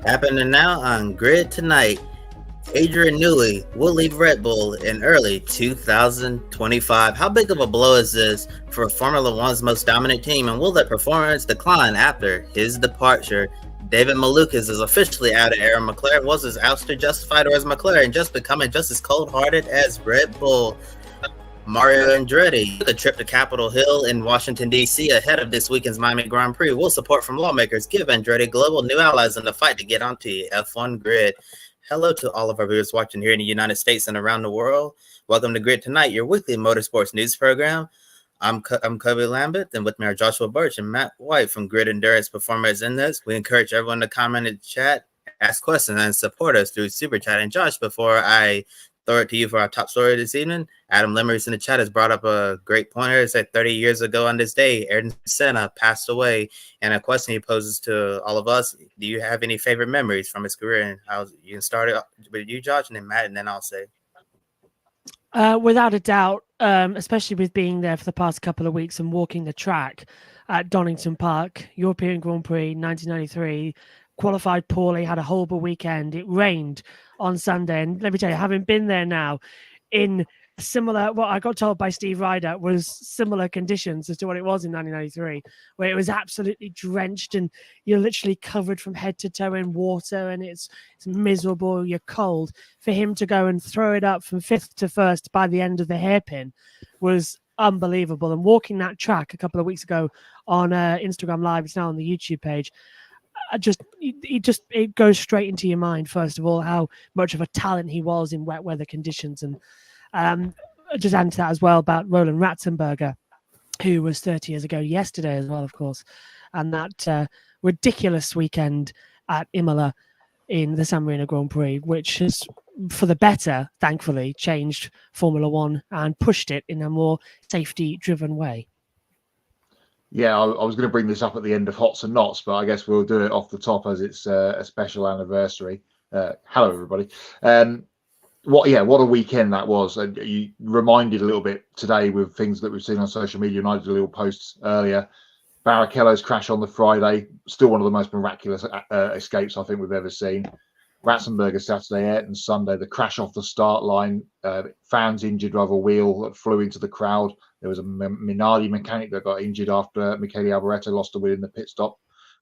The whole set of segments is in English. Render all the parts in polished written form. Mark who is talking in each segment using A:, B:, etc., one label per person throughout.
A: Happening now on Grid Tonight. Adrian Newey will leave Red Bull in early 2025. How big of a blow is this for Formula One's most dominant team, and will that performance decline after his departure? David Malukas is officially out of Arrow McLaren. Was his ouster justified, or is McLaren just becoming just as cold-hearted as Red Bull? Mario Andretti took a trip to Capitol Hill in Washington, D.C. ahead of this weekend's Miami Grand Prix. Will support from lawmakers give Andretti global new allies in the fight to get onto the F1 grid? Hello to all of our viewers watching here in the United States and around the world. Welcome to Grid Tonight, your weekly motorsports news program. I'm Kobe Lambert, and with me are Joshua Birch and Matt White from Grid Endurance Performance Index. We encourage everyone to comment in the chat, ask questions, and support us through Super Chat. And Josh, before I throw it to you for our top story this evening, Adam Limerick in the chat has brought up a great pointer. It said 30 years ago on this day, Ayrton Senna passed away. And a question he poses to all of us: do you have any favorite memories from his career? And how you can start it with you, Josh, and then Matt, and then I'll say.
B: Without a doubt, especially with being there for the past couple of weeks and walking the track at Donington Park, European Grand Prix 1993, qualified poorly, had a horrible weekend. It rained on Sunday. And let me tell you, having been there now in similar, what I got told by Steve Ryder was similar conditions as to what it was in 1993, where it was absolutely drenched and you're literally covered from head to toe in water and it's miserable, you're cold. For him to go and throw it up from fifth to first by the end of the hairpin was unbelievable. And walking that track a couple of weeks ago on Instagram Live, it's now on the YouTube page, it goes straight into your mind, first of all, how much of a talent he was in wet weather conditions. And just add to that as well about Roland Ratzenberger, who was 30 years ago yesterday as well, of course, and that ridiculous weekend at Imola in the San Marino Grand Prix, which has, for the better, thankfully, changed Formula One and pushed it in a more safety-driven way.
C: Yeah, I was going to bring this up at the end of Hots and Knots, but I guess we'll do it off the top as it's a special anniversary. Hello, everybody. What a weekend that was. And you reminded a little bit today with things that we've seen on social media, and I did a little post earlier. Barrichello's crash on the Friday, still one of the most miraculous escapes I think we've ever seen. Ratzenberger Saturday, Ayrton Sunday, the crash off the start line, fans injured over a wheel that flew into the crowd. There was a Minardi mechanic that got injured after Michele Alboreto lost a wheel in the pit stop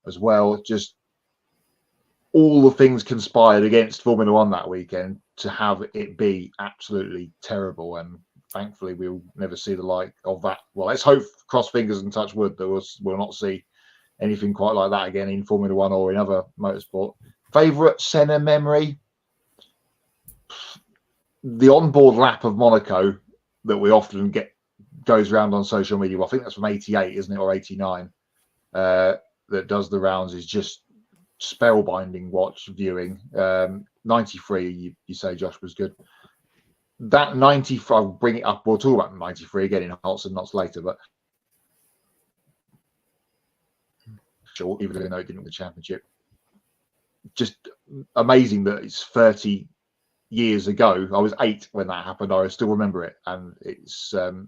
C: as well. Just all the things conspired against Formula One that weekend to have it be absolutely terrible. And thankfully, we'll never see the like of that. Well, let's hope, cross fingers and touch wood, that we'll not see anything quite like that again in Formula One or in other motorsport. Favourite Senna memory? The onboard lap of Monaco that we often get goes around on social media. Well, I think that's from 88, isn't it, or 89? That does the rounds, is just spellbinding watch viewing. 93, you say, Josh, was good. That 94, I'll bring it up. We'll talk about 93 again in Hots and Knots later, but sure, even though it didn't win the championship. Just amazing that it's 30 years ago. I was 8 when that happened. I still remember it, and it's a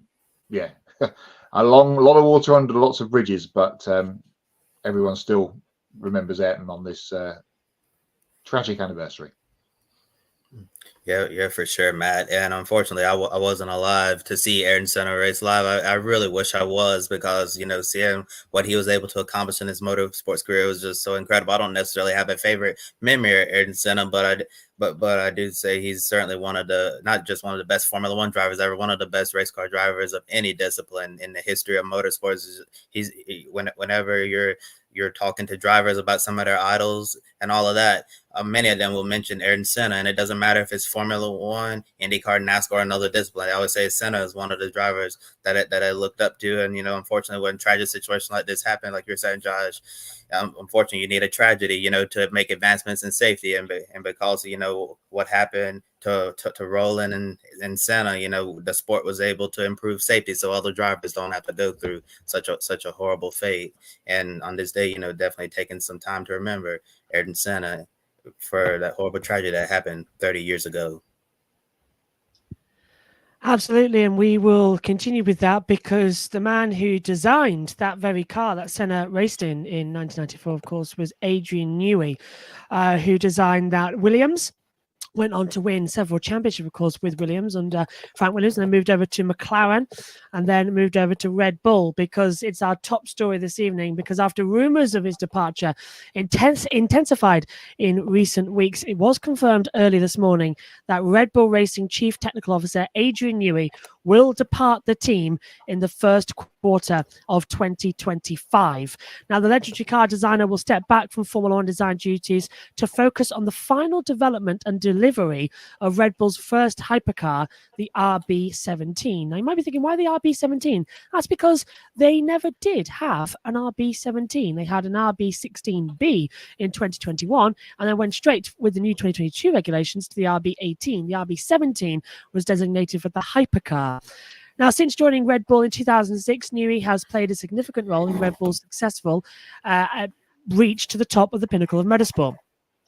C: lot of water under lots of bridges, but everyone still remembers Ayrton on this tragic anniversary.
A: Yeah, for sure, Matt. And unfortunately, I wasn't alive to see Ayrton Senna race live. I really wish I was, because, seeing what he was able to accomplish in his motorsports career was just so incredible. I don't necessarily have a favorite memory of Ayrton Senna, but I do say he's certainly not just one of the best Formula One drivers ever, one of the best race car drivers of any discipline in the history of motorsports. Whenever you're talking to drivers about some of their idols and all of that, many of them will mention Ayrton Senna, and it doesn't matter if it's Formula One, IndyCar, NASCAR, or another discipline. I always say Senna is one of the drivers that I looked up to, and unfortunately, when tragic situations like this happen, like you're saying, Josh, unfortunately, you need a tragedy, to make advancements in safety, and because what happened to Roland and Senna, the sport was able to improve safety, so other drivers don't have to go through such a horrible fate. And on this day, definitely taking some time to remember Ayrton Senna for that horrible tragedy that happened 30 years ago.
B: Absolutely, and we will continue with that because the man who designed that very car that Senna raced in 1994, of course, was Adrian Newey, who designed that Williams. Went on to win several championship, of course, with Williams under Frank Williams, and then moved over to McLaren and then moved over to Red Bull, because it's our top story this evening. Because after rumours of his departure intensified in recent weeks, it was confirmed early this morning that Red Bull Racing Chief Technical Officer Adrian Newey will depart the team in the first quarter of 2025. Now, the legendary car designer will step back from Formula One design duties to focus on the final development and delivery of Red Bull's first hypercar, the RB17. Now, you might be thinking, why the RB17? That's because they never did have an RB17. They had an RB16B in 2021 and then went straight with the new 2022 regulations to the RB18. The RB17 was designated for the hypercar. Now, since joining Red Bull in 2006, Newey has played a significant role in Red Bull's successful reach to the top of the pinnacle of motorsport.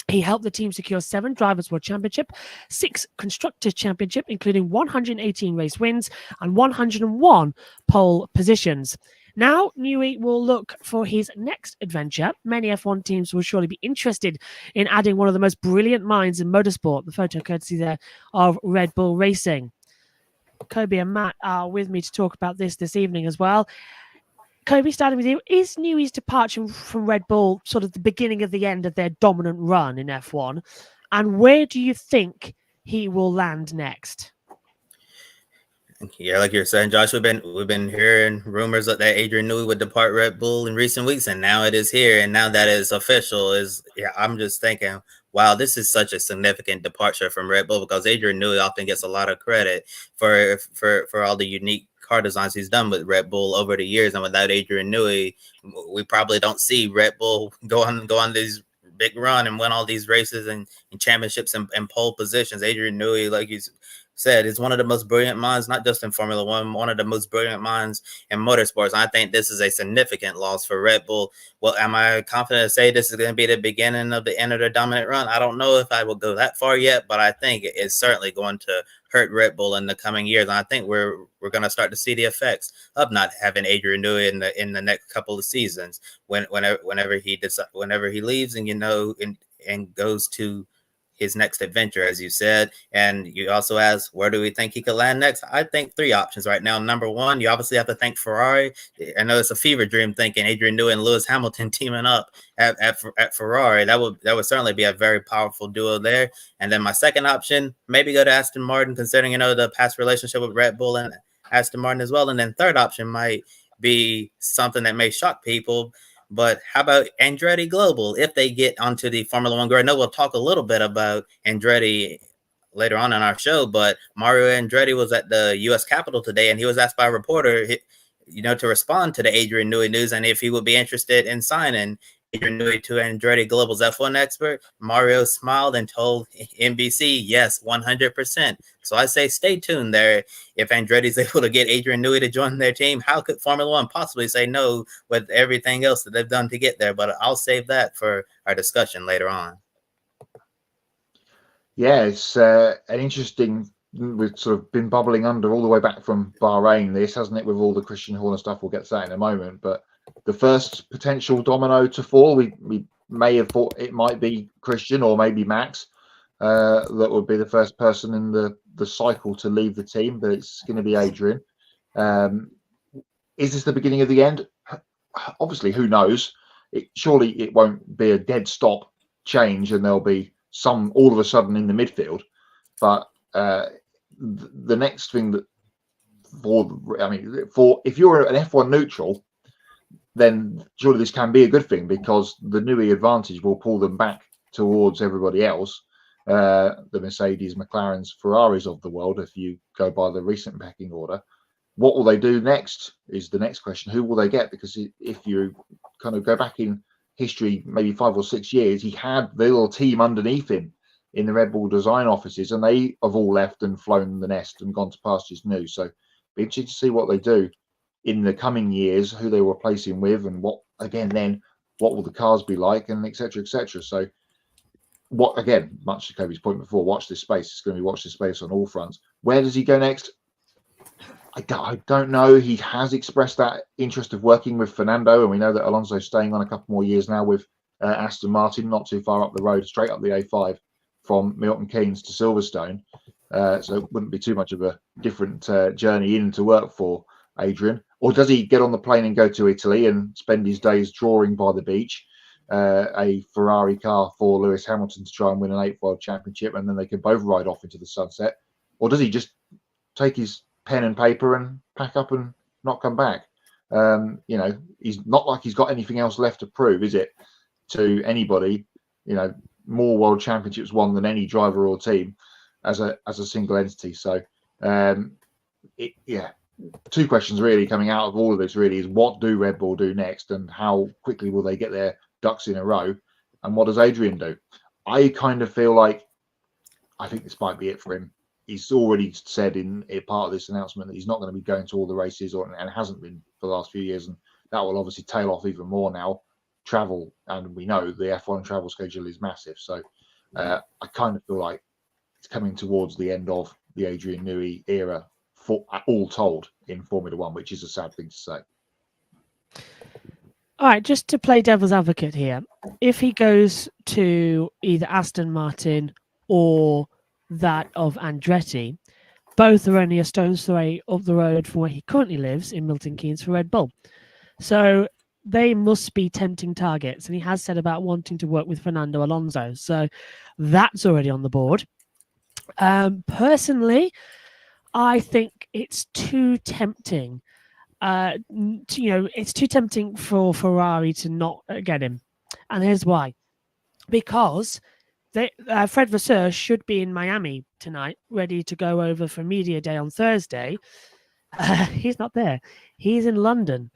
B: He helped the team secure 7 Drivers' World Championship, 6 Constructors' Championship, including 118 race wins and 101 pole positions. Now, Newey will look for his next adventure. Many F1 teams will surely be interested in adding one of the most brilliant minds in motorsport. The photo courtesy there of Red Bull Racing. Kobe and Matt are with me to talk about this evening as well. Kobe, starting with you, is Newey's departure from Red Bull sort of the beginning of the end of their dominant run in F1? And where do you think he will land next?
A: Yeah, like you're saying, Josh, we've been hearing rumors that Adrian Newey would depart Red Bull in recent weeks, and now it is here, and now that is official. I'm just thinking, wow, this is such a significant departure from Red Bull, because Adrian Newey often gets a lot of credit for all the unique car designs he's done with Red Bull over the years, and without Adrian Newey, we probably don't see Red Bull go on these big run and win all these races and championships and pole positions. Adrian Newey, like you said, is one of the most brilliant minds, not just in Formula One, one of the most brilliant minds in motorsports. I think this is a significant loss for Red Bull. Well, am I confident to say this is going to be the beginning of the end of their dominant run? I don't know if I will go that far yet, but I think it's certainly going to hurt Red Bull in the coming years. And I think we're going to start to see the effects of not having Adrian Newey in the next couple of seasons whenever he leaves and goes to his next adventure, as you said. And you also asked, where do we think he could land next? I think 3 options right now. Number 1, you obviously have to thank Ferrari. I know it's a fever dream thinking Adrian Newey and Lewis Hamilton teaming up at Ferrari. That would certainly be a very powerful duo there. And then my second option, maybe go to Aston Martin, considering, the past relationship with Red Bull and Aston Martin as well. And then third option might be something that may shock people, but how about Andretti Global if they get onto the Formula One grid? I know we'll talk a little bit about Andretti later on in our show, but Mario Andretti was at the U.S. Capitol today, and he was asked by a reporter, to respond to the Adrian Newey news and if he would be interested in signing Adrian Newey to Andretti Global's F1 expert. Mario smiled and told NBC, yes, 100%. So I say stay tuned there. If Andretti's able to get Adrian Newey to join their team, how could Formula One possibly say no with everything else that they've done to get there? But I'll save that for our discussion later on.
C: Yeah, it's an interesting, we've sort of been bubbling under all the way back from Bahrain, this, hasn't it, with all the Christian Horner stuff. We'll get to that in a moment. But the first potential domino to fall, we may have thought it might be Christian or maybe Max. That would be the first person in the cycle to leave the team, but it's going to be Adrian. Is this the beginning of the end? Obviously, who knows? Surely it won't be a dead stop change and there'll be some all of a sudden in the midfield. But the next thing that for if you're an F1 neutral, then surely this can be a good thing, because the Newey advantage will pull them back towards everybody else, the Mercedes, McLarens, Ferraris of the world, if you go by the recent pecking order. What will they do next is the next question. Who will they get? Because if you kind of go back in history, maybe 5 or 6 years, he had the little team underneath him in the Red Bull design offices, and they have all left and flown the nest and gone to pastures new. So be interesting to see what they do in the coming years, who they replace him with, and what will the cars be like, and etc. So much to Kobe's point before, watch this space. It's going to be watch this space on all fronts. Where does he go next? I don't know. He has expressed that interest of working with Fernando, and we know that Alonso's staying on a couple more years now with Aston Martin, not too far up the road, straight up the A5 from Milton Keynes to Silverstone. So it wouldn't be too much of a different journey in to work for Adrian. Or does he get on the plane and go to Italy and spend his days drawing by the beach a Ferrari car for Lewis Hamilton to try and win an 8th World Championship, and then they can both ride off into the sunset? Or does he just take his pen and paper and pack up and not come back? He's not like he's got anything else left to prove, is it, to anybody? More world championships won than any driver or team as a single entity. So two questions really coming out of all of this really is, what do Red Bull do next, and how quickly will they get their ducks in a row, and what does Adrian do? I kind of feel like I think this might be it for him. He's already said in a part of this announcement that he's not going to be going to all the races, and hasn't been for the last few years, and that will obviously tail off even more now. Travel, and we know the F1 travel schedule is massive, so I kind of feel like it's coming towards the end of the Adrian Newey era, for all told, in Formula One, which is a sad thing to say.
B: All right, just to play devil's advocate here, if he goes to either Aston Martin or that of Andretti, both are only a stone's throw up the road from where he currently lives in Milton Keynes for Red Bull. So they must be tempting targets, and he has said about wanting to work with Fernando Alonso. So that's already on the board. Personally, I think it's too tempting. It's too tempting for Ferrari to not get him. And here's why. Because Fred Vasseur should be in Miami tonight, ready to go over for Media Day on Thursday. He's not there. He's in London.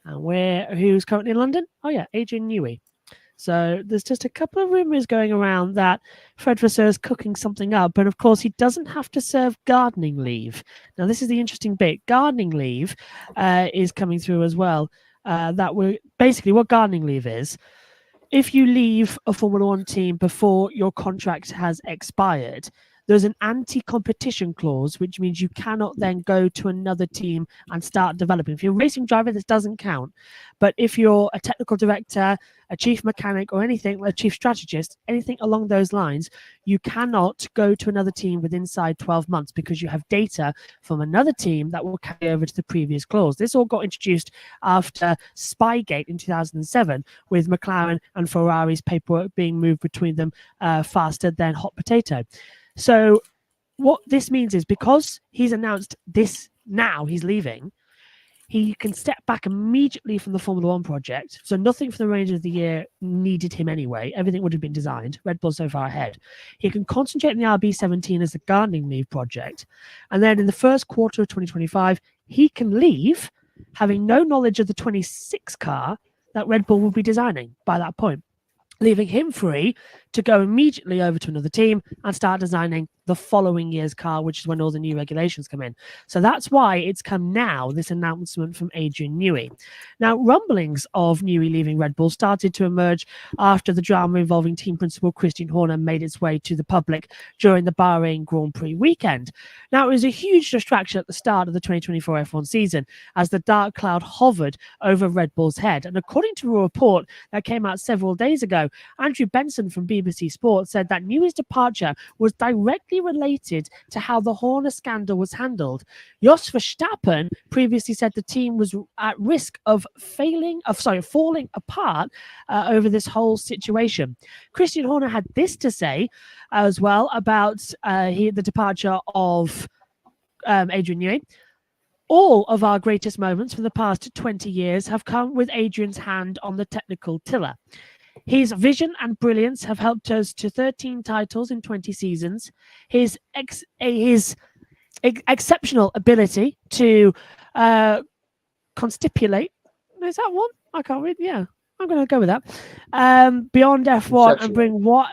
B: And who's currently in London? Oh, yeah, Adrian Newey. So there's just a couple of rumors going around that Fred Vasseur is cooking something up. But of course, he doesn't have to serve gardening leave. Now, this is the interesting bit. Gardening leave is coming through as well. Basically what gardening leave is, if you leave a Formula One team before your contract has expired, there's an anti-competition clause, which means you cannot then go to another team and start developing. If you're a racing driver, this doesn't count. But if you're a technical director, a chief mechanic, or anything, like a chief strategist, anything along those lines, you cannot go to another team within inside 12 months because you have data from another team that will carry over to the previous clause. This all got introduced after Spygate in 2007, with McLaren and Ferrari's paperwork being moved between them faster than hot potato. So what this means is, because he's announced this now, he's leaving, he can step back immediately from the Formula One project. So nothing for the remainder of the year needed him anyway. Everything would have been designed. Red Bull's so far ahead. He can concentrate on the RB17 as the gardening leave project. And then in the first quarter of 2025, he can leave, having no knowledge of the 26 car that Red Bull will be designing by that point, leaving him free to go immediately over to another team and start designing the following year's car, which is when all the new regulations come in. So that's why it's come now, this announcement from Adrian Newey. Now, rumblings of Newey leaving Red Bull started to emerge after the drama involving team principal Christian Horner made its way to the public during the Bahrain Grand Prix weekend. Now, it was a huge distraction at the start of the 2024 F1 season as the dark cloud hovered over Red Bull's head. And according to a report that came out several days ago, Andrew Benson from BBC Sports said that Newey's departure was directly related to how the Horner scandal was handled. Jos Verstappen previously said the team was at risk of falling apart over this whole situation. Christian Horner had this to say as well about the departure of Adrian Newey. All of our greatest moments for the past 20 years have come with Adrian's hand on the technical tiller. His vision and brilliance have helped us to 13 titles in 20 seasons. His exceptional ability to constipulate, is that one? I can't read. Yeah, I'm going to go with that. Beyond F1 and bring what?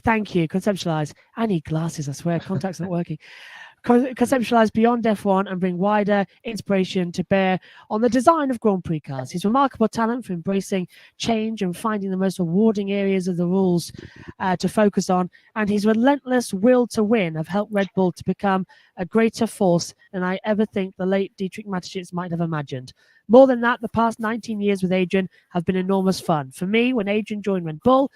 B: Thank you. Conceptualize. I need glasses, I swear. Contacts not working. conceptualize beyond F1 and bring wider inspiration to bear on the design of Grand Prix cars. His remarkable talent for embracing change and finding the most rewarding areas of the rules to focus on, and his relentless will to win have helped Red Bull to become a greater force than I ever think the late Dietrich Mateschitz might have imagined. More than that, the past 19 years with Adrian have been enormous fun. For me, when Adrian joined Red Bull,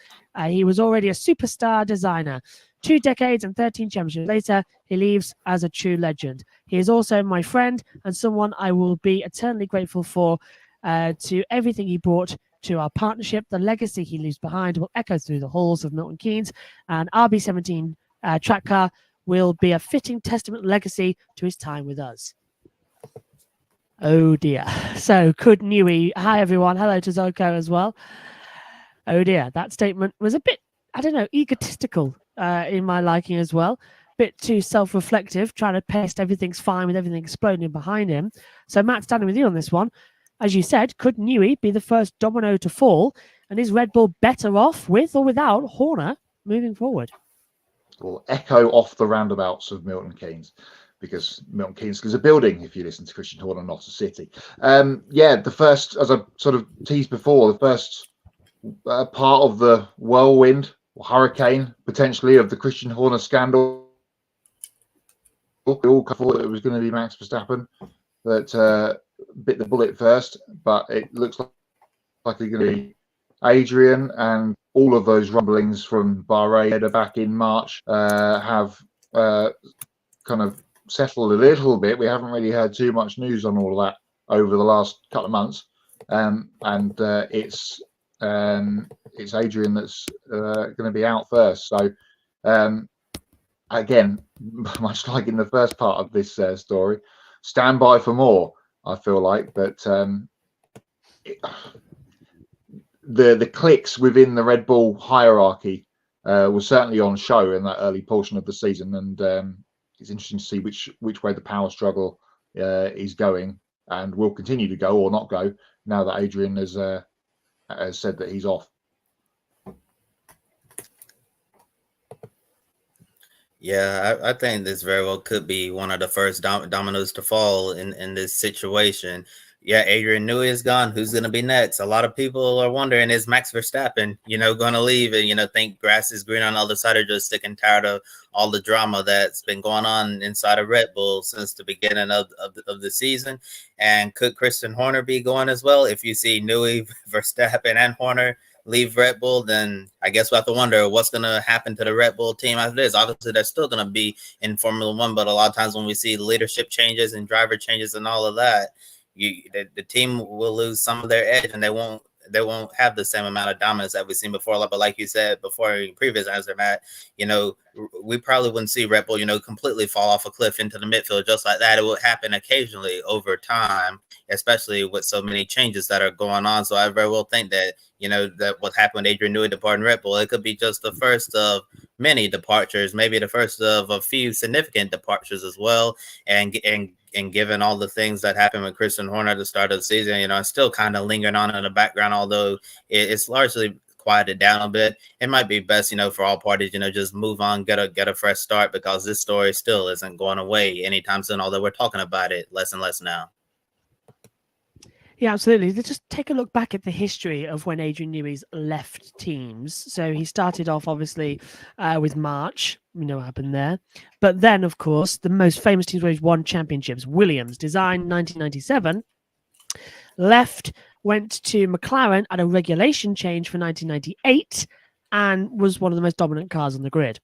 B: he was already a superstar designer. 2 decades and 13 championships later, he leaves as a true legend. He is also my friend and someone I will be eternally grateful for to everything he brought to our partnership. The legacy he leaves behind will echo through the halls of Milton Keynes, and RB17 track car will be a fitting testament legacy to his time with us. Oh dear. So could Newey, hi everyone, hello to Zoko as well. Oh dear, that statement was a bit, I don't know, egotistical in my liking as well. Bit too self-reflective, trying to paste everything's fine with everything exploding behind him. So Matt, standing with you on this one. As you said, could Newey be the first domino to fall? And is Red Bull better off with or without Horner moving forward?
C: We'll echo off the roundabouts of Milton Keynes, because Milton Keynes is a building, if you listen to Christian Horner, not a city. The first, as I sort of teased before, the first part of the whirlwind or hurricane, potentially, of the Christian Horner scandal. We all thought it was going to be Max Verstappen that bit the bullet first, but it looks like it's going to be Adrian, and all of those rumblings from Bahrain back in March have kind of settled a little bit. We haven't really heard too much news on all of that over the last couple of months, and it's Adrian that's going to be out first. So again, much like in the first part of this story, stand by for more. I feel like, but the clicks within the Red Bull hierarchy was certainly on show in that early portion of the season, and it's interesting to see which way the power struggle is going, and will continue to go or not go now that Adrian has said that he's off.
A: Yeah, I think this very well could be one of the first dominoes to fall in this situation. Yeah, Adrian Newey is gone. Who's going to be next? A lot of people are wondering, is Max Verstappen, going to leave and, think grass is green on the other side, or just sick and tired of all the drama that's been going on inside of Red Bull since the beginning of the season? And could Christian Horner be going as well? If you see Newey, Verstappen, and Horner leave Red Bull, then I guess we have to wonder what's going to happen to the Red Bull team after this. Obviously, they're still going to be in Formula One, but a lot of times when we see leadership changes and driver changes and all of that, the team will lose some of their edge, and they won't have the same amount of dominance that we've seen before. But like you said before in previous answer, Matt, we probably wouldn't see Red Bull, completely fall off a cliff into the midfield just like that. It would happen occasionally over time, especially with so many changes that are going on. So I very well think that, that what happened with Adrian Newey departing Red Bull, it could be just the first of many departures, maybe the first of a few significant departures as well. And given all the things that happened with Christian Horner at the start of the season, it's still kind of lingering on in the background, although it's largely quieted down a bit. It might be best, for all parties, just move on, get a fresh start, because this story still isn't going away anytime soon, although we're talking about it less and less now.
B: Yeah, absolutely. Let's just take a look back at the history of when Adrian Newey's left teams. So he started off, obviously, with March. We know what happened there. But then, of course, the most famous teams where he's won championships. Williams, designed 1997, left, went to McLaren at a regulation change for 1998, and was one of the most dominant cars on the grid.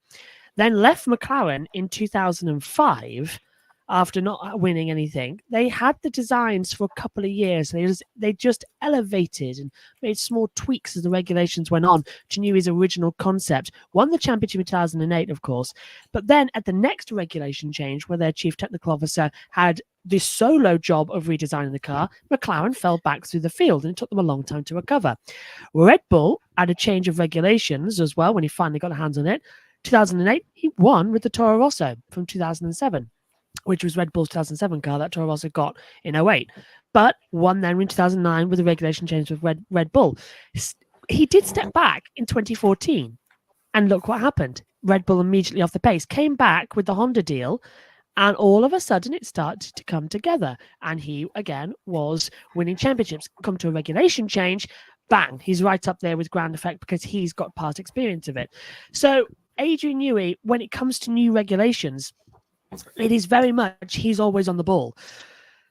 B: Then left McLaren in 2005, after not winning anything. They had the designs for a couple of years. They just elevated and made small tweaks as the regulations went on to Newey's original concept. Won the championship in 2008, of course. But then at the next regulation change, where their chief technical officer had the solo job of redesigning the car, McLaren fell back through the field, and it took them a long time to recover. Red Bull had a change of regulations as well when he finally got a hands on it. 2008, he won with the Toro Rosso from 2007. Which was Red Bull's 2007 car that Toro Rosso got in 08. But won then in 2009 with the regulation change with Red Bull. He did step back in 2014. And look what happened. Red Bull immediately off the pace. Came back with the Honda deal And all of a sudden, it started to come together. And he, again, was winning championships. Come to a regulation change, bang, he's right up there with ground effect because he's got past experience of it. So Adrian Newey, when it comes to new regulations, it is very much he's always on the ball.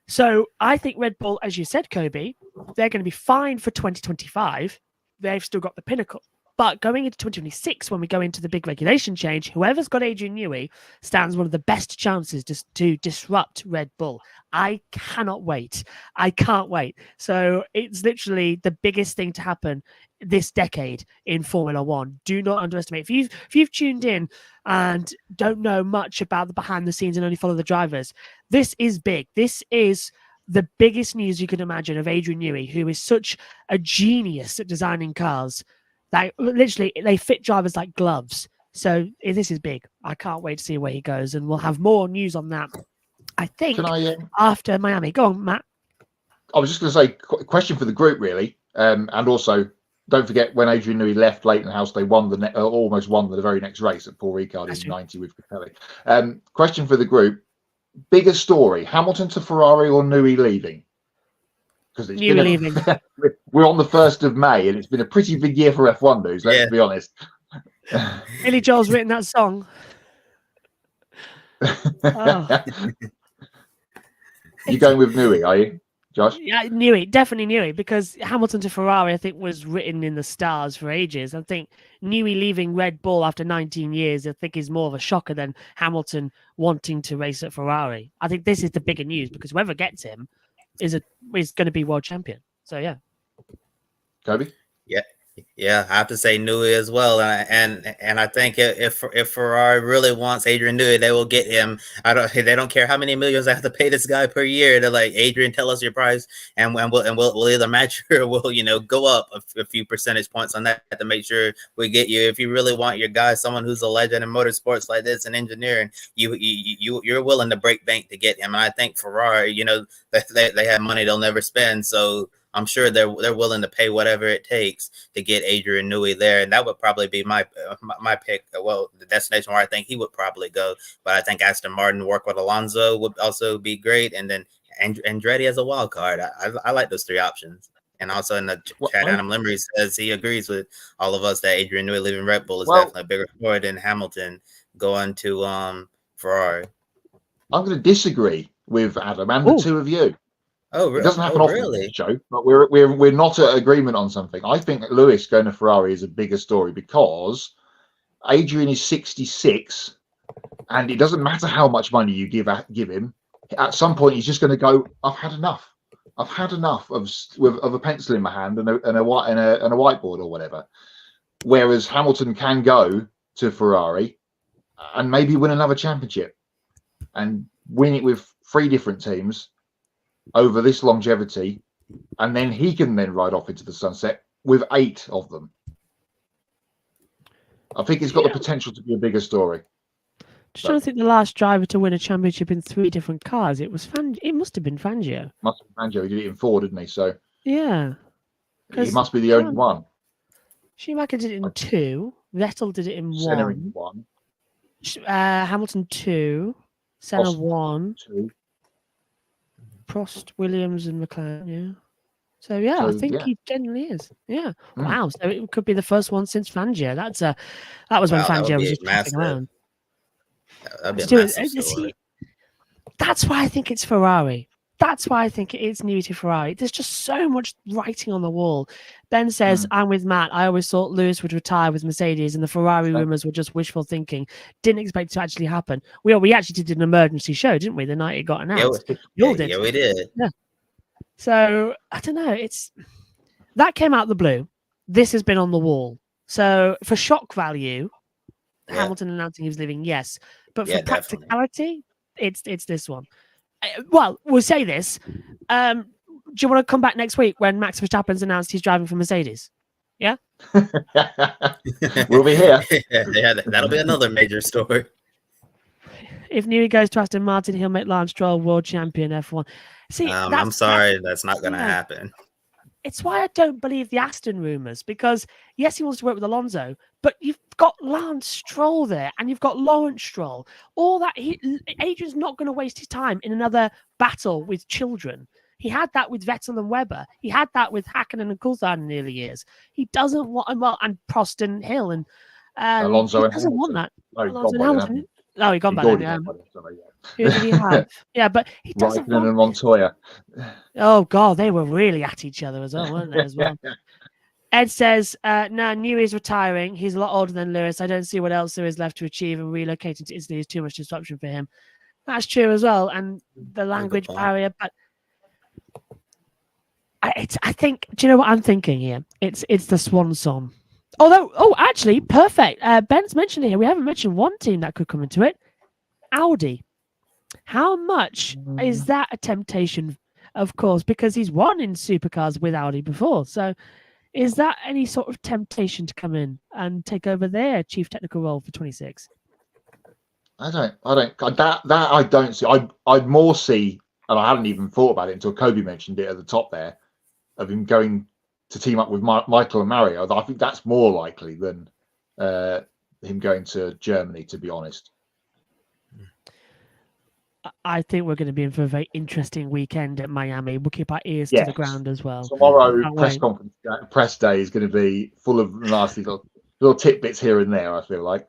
B: So I think Red Bull, as you said, Kobe, they're going to be fine for 2025. They've still got the pinnacle. But going into 2026, when we go into the big regulation change, whoever's got Adrian Newey stands one of the best chances to disrupt Red Bull. I cannot wait. I can't wait. So it's literally the biggest thing to happen this decade in Formula One. Do not underestimate. If you've tuned in and don't know much about the behind the scenes and only follow the drivers, this is big. This is the biggest news you can imagine of Adrian Newey, who is such a genius at designing cars. Like literally, they fit drivers like gloves. So this is big. I can't wait to see where he goes, and we'll have more news on that. I think after Miami. Go on, Matt.
C: I was just going to say, question for the group, really, and also don't forget when Adrian Newey left Leighton House, they won almost won the very next race at Paul Ricard in '90 with Capelli. Question for the group: bigger story, Hamilton to Ferrari or Newey leaving? Because leaving. We're on the 1st of May, and it's been a pretty big year for F1 news. Let's be honest.
B: Billy Joel's written that song. Oh.
C: You going with Newey, are you, Josh?
B: Yeah, Newey, definitely Newey, because Hamilton to Ferrari, I think, was written in the stars for ages. I think Newey leaving Red Bull after 19 years, I think, is more of a shocker than Hamilton wanting to race at Ferrari. I think this is the bigger news because whoever gets him is going to be world champion. So yeah.
C: Kobe?
A: Yeah, I have to say Newey as well, and I think if Ferrari really wants Adrian Newey, they will get him. They don't care how many millions I have to pay this guy per year. They're like, Adrian, tell us your price, and we'll either match or we'll go up a few percentage points on that to make sure we get you. If you really want your guy, someone who's a legend in motorsports like this and engineering, you're willing to break bank to get him. And I think Ferrari, they have money they'll never spend, so I'm sure they're willing to pay whatever it takes to get Adrian Newey there, and that would probably be my pick. Well, the destination where I think he would probably go, but I think Aston Martin work with Alonso would also be great, and then Andretti as a wild card. I like those three options. And also in the chat, Adam Limmery says he agrees with all of us that Adrian Newey leaving Red Bull is definitely a bigger story than Hamilton going to Ferrari.
C: I'm going to disagree with Adam and the two of you.
A: Oh, really?
C: It doesn't happen often on this show, but we're not at agreement on something. I think Lewis going to Ferrari is a bigger story because Adrian is 66, and it doesn't matter how much money you give him. At some point, he's just going to go, I've had enough. I've had enough of a pencil in my hand and a whiteboard or whatever. Whereas Hamilton can go to Ferrari and maybe win another championship and win it with 3 different teams over this longevity, and then he can then ride off into the sunset with 8 of them. I think it's got the potential to be a bigger story.
B: Just trying to think the last driver to win a championship in 3 different cars. It must have been Fangio.
C: Must have been Fangio. He did it in 4, didn't he? So
B: yeah,
C: he must be the only one.
B: Schumacher did it in 2. Vettel did it in 1. Hamilton 2. Senna 1.
C: 2.
B: Prost, Williams, and McLaren. Yeah. So I think he genuinely is. Yeah. Wow. So it could be the first one since Fangio. That was when Fangio was just passing around.
A: That'd be a massive story.
B: That's why I think it's Ferrari. That's why I think it is new to Ferrari. There's just so much writing on the wall. Ben says, I'm with Matt. I always thought Lewis would retire with Mercedes and the Ferrari rumors were just wishful thinking. Didn't expect it to actually happen. We actually did an emergency show, didn't we, the night it got announced?
A: Yeah, we did.
B: Yeah. So, I don't know. That came out the blue. This has been on the wall. So, for shock value, Hamilton announcing he was leaving, yes. But for practicality, it's this one. Well, we'll say this. Do you want to come back next week when Max Verstappen's announced he's driving for Mercedes? Yeah?
C: We'll be here.
A: Yeah, that'll be another major story.
B: If Newey goes to Aston Martin, he'll make Lance Stroll world champion F1. See,
A: I'm sorry, that's not going to happen.
B: It's why I don't believe the Aston rumors, because yes, he wants to work with Alonso, but you've got Lance Stroll there, and you've got Lawrence Stroll. All that Adrian's not going to waste his time in another battle with children. He had that with Vettel and Webber. He had that with Hakkinen and Coulthard in the early years. He doesn't want, and Prost and Hill, and
C: Alonso
B: he
C: and
B: doesn't want
C: Hamilton.
B: that.
C: No,
B: Alonso and Hamilton. Oh, he gone by then. Who did he have? Yeah, but he doesn't want
C: and Montoya.
B: Oh God, they were really at each other as well, weren't they? As well. Ed says, "No, Newey's retiring. He's a lot older than Lewis. I don't see what else there is left to achieve, and relocating to Italy is too much disruption for him." That's true as well, and the language barrier. But I think. Do you know what I'm thinking here? It's the swan song. Although, actually, perfect. Ben's mentioned here. We haven't mentioned one team that could come into it. Audi. How much is that a temptation? Of course, because he's won in supercars with Audi before. So, is that any sort of temptation to come in and take over their chief technical role for 26?
C: I don't see. I'd more see, and I hadn't even thought about it until Kobe mentioned it at the top there, of him going to team up with Michael and Mario. I think that's more likely than him going to Germany, to be honest.
B: I think we're going to be in for a very interesting weekend at Miami. We'll keep our ears to the ground as well.
C: Tomorrow, press day is going to be full of nasty little tidbits here and there, I feel like.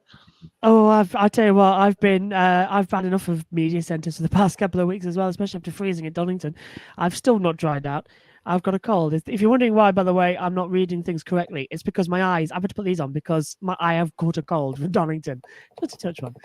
B: Oh, I tell you what, I've had enough of media centres for the past couple of weeks as well, especially after freezing at Donington. I've still not dried out. I've got a cold. If you're wondering why, by the way, I'm not reading things correctly, it's because my eyes, I've had to put these on because I have caught a cold from Donington. Just a touch one.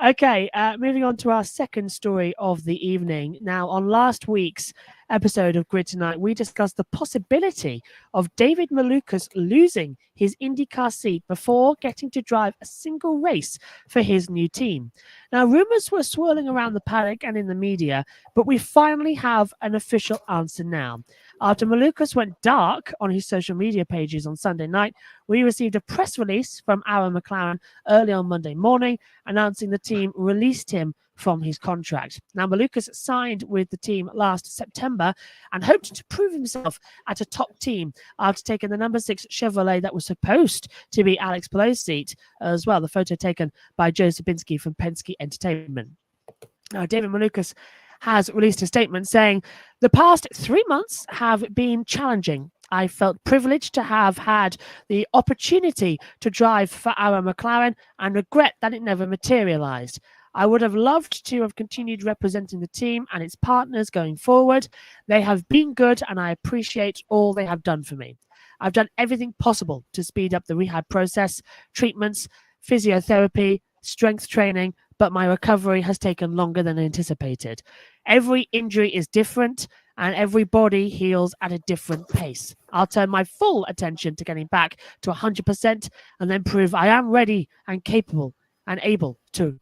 B: Okay, moving on to our second story of the evening. Now, on last week's episode of Grid Tonight, we discussed the possibility of David Malukas losing his IndyCar seat before getting to drive a single race for his new team. Now, rumours were swirling around the paddock and in the media, but we finally have an official answer now. After Malukas went dark on his social media pages on Sunday night, we received a press release from Arrow McLaren early on Monday morning announcing the team released him from his contract. Now, Malukas signed with the team last September and hoped to prove himself at a top team after taking the number 6 Chevrolet that was supposed to be Alex Palou's seat as well. The photo taken by Joe Sabinski from Penske Entertainment. Now, David Malukas has released a statement saying, "The past 3 months have been challenging. I felt privileged to have had the opportunity to drive for Arrow McLaren and regret that it never materialized. I would have loved to have continued representing the team and its partners going forward. They have been good and I appreciate all they have done for me. I've done everything possible to speed up the rehab process, treatments, physiotherapy, strength training, but my recovery has taken longer than anticipated. Every injury is different and every body heals at a different pace. I'll turn my full attention to getting back to 100% and then prove I am ready and capable and able to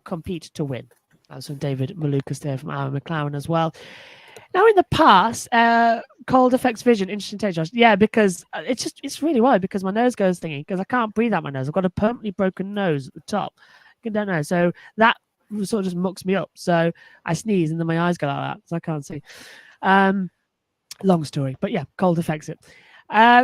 B: compete to win." That was from David Malukas there from Arrow McLaren as well. Now, in the past, cold affects vision. Interesting take, Josh. Yeah, because it's really wild because my nose goes thingy because I can't breathe out my nose. I've got a permanently broken nose at the top. I don't know. So that sort of just mucks me up. So I sneeze and then my eyes go like that. So I can't see. Long story. But yeah, cold affects it.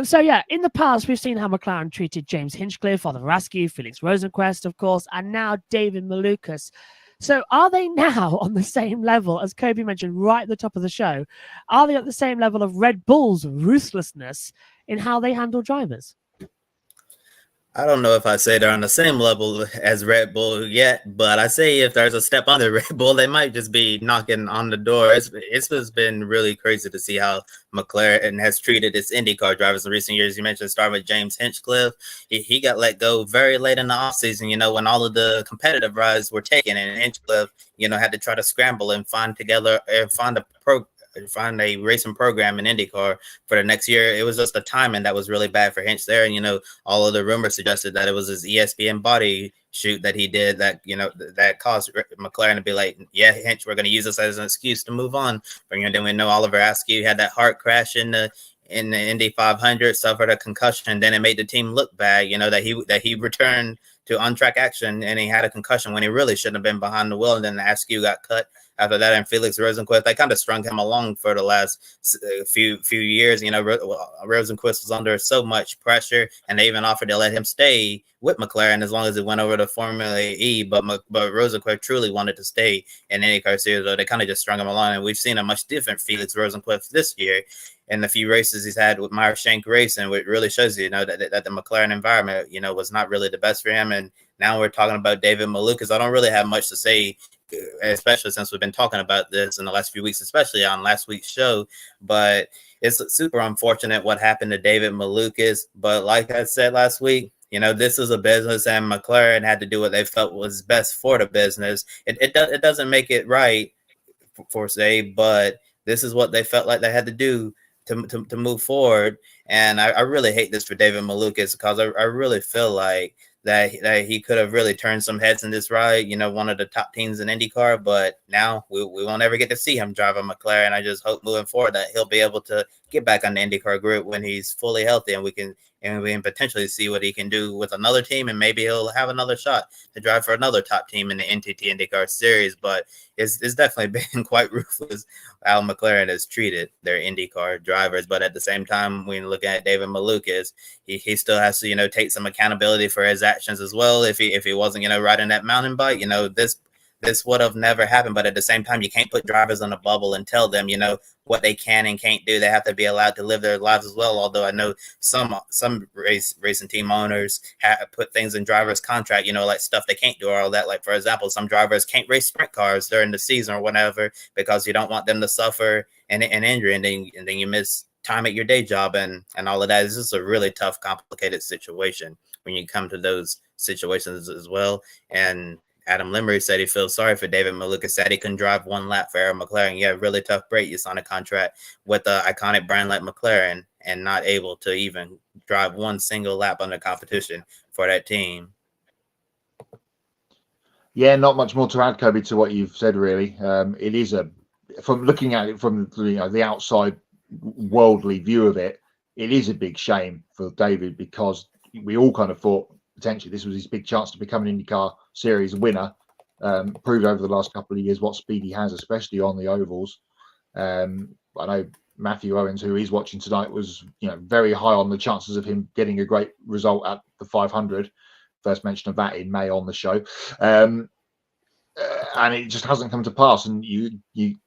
B: So yeah, in the past, we've seen how McLaren treated James Hinchcliffe, Oliver Askew, Felix Rosenquist, of course, and now David Malukas. So are they now on the same level, as Kobe mentioned right at the top of the show, are they at the same level of Red Bull's ruthlessness in how they handle drivers?
A: I don't know if I say they're on the same level as Red Bull yet, but I say if there's a step under Red Bull, they might just be knocking on the door. It's just been really crazy to see how McLaren has treated its IndyCar drivers in recent years. You mentioned starting with James Hinchcliffe. He got let go very late in the offseason, when all of the competitive rides were taken, and Hinchcliffe, had to try to scramble and find a racing program in IndyCar for the next year. It was just the timing that was really bad for Hinch there. And, all of the rumors suggested that it was his ESPN body shoot that he did that, that caused McLaren to be like, yeah, Hinch, we're going to use this as an excuse to move on. But then we know Oliver Askew had that heart crash in the Indy 500, suffered a concussion, and then it made the team look bad, that he returned to on-track action and he had a concussion when he really shouldn't have been behind the wheel. And then Askew got cut after that, and Felix Rosenqvist, they kind of strung him along for the last few years. Rosenqvist was under so much pressure, and they even offered to let him stay with McLaren as long as it went over to Formula E. But Rosenqvist truly wanted to stay in IndyCar series, so they kind of just strung him along. And we've seen a much different Felix Rosenqvist this year in the few races he's had with Meyer-Shank Racing, which really shows that the McLaren environment, was not really the best for him. And now we're talking about David Malukas. I don't really have much to say, especially since we've been talking about this in the last few weeks, especially on last week's show. But it's super unfortunate what happened to David Malukas. But like I said last week, this is a business, and McLaren had to do what they felt was best for the business. It doesn't make it right, for say, but this is what they felt like they had to do to move forward. And I really hate this for David Malukas, because I really feel like that he could have really turned some heads in this ride, one of the top teams in IndyCar, but now we won't ever get to see him drive a McLaren. I just hope moving forward that he'll be able to get back on the IndyCar grid when he's fully healthy, and we can potentially see what he can do with another team, and maybe he'll have another shot to drive for another top team in the NTT IndyCar series. But it's definitely been quite ruthless how McLaren has treated their IndyCar drivers. But at the same time, when looking at David Malukas, he still has to, take some accountability for his actions as well. If he wasn't, riding that mountain bike, this would have never happened. But at the same time, you can't put drivers on a bubble and tell them, what they can and can't do. They have to be allowed to live their lives as well. Although I know some racing team owners have put things in drivers' contract, like stuff they can't do or all that. Like, for example, some drivers can't race sprint cars during the season or whatever, because you don't want them to suffer an injury, and then you miss time at your day job and all of that. It's just a really tough, complicated situation when you come to those situations as well. And Adam Limmery said he feels sorry for David Malukas, said he couldn't drive one lap for Arrow McLaren. Yeah, really tough break. You sign a contract with an iconic brand like McLaren and not able to even drive one single lap under competition for that team.
C: Yeah, not much more to add, Kobe, to what you've said, really. It is from looking at it from the outside worldly view of it, it is a big shame for David, because we all kind of thought potentially this was his big chance to become an IndyCar series winner. Proved over the last couple of years what speed he has, especially on the ovals. I know Matthew Owens, who he's watching tonight, was very high on the chances of him getting a great result at the 500. First mention of that in May on the show. And it just hasn't come to pass. And you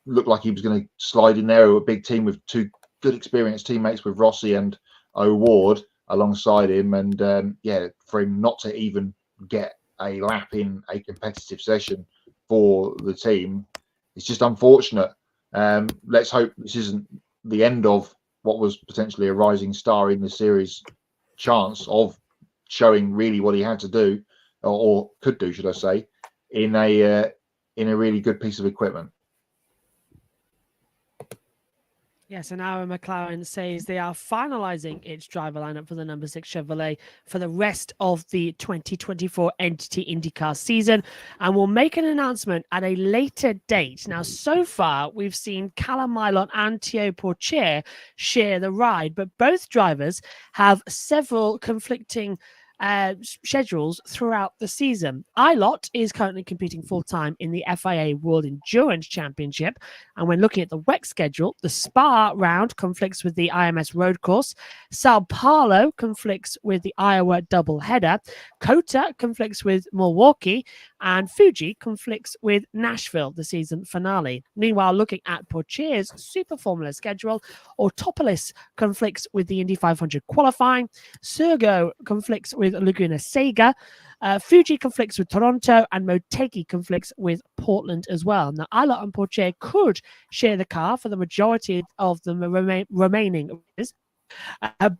C: look like he was going to slide in there with a big team with two good experienced teammates with Rossi and O'Ward alongside him. And for him not to even get a lap in a competitive session for the team, it's just unfortunate. Let's hope this isn't the end of what was potentially a rising star in the series chance of showing really what he had to do, or could do, should I say, in a really good piece of equipment.
B: Yes, and Arrow McLaren says they are finalizing its driver lineup for the number 6 Chevrolet for the rest of the 2024 Entity IndyCar season, and will make an announcement at a later date. Now, so far, we've seen Callum Milot and Theo Pourchaire share the ride, but both drivers have several conflicting schedules throughout the season. Ilott is currently competing full-time in the FIA World Endurance Championship, and when looking at the WEC schedule, the Spa round conflicts with the IMS road course, Sao Paulo conflicts with the Iowa doubleheader, Kota conflicts with Milwaukee, and Fuji conflicts with Nashville, the season finale. Meanwhile, looking at Pourchaire's Super Formula schedule, Autopolis conflicts with the Indy 500 qualifying, Sergo conflicts with Laguna Seca, Fuji conflicts with Toronto, and Motegi conflicts with Portland as well. Now, Ilott and Pourchaire could share the car for the majority of the remaining races,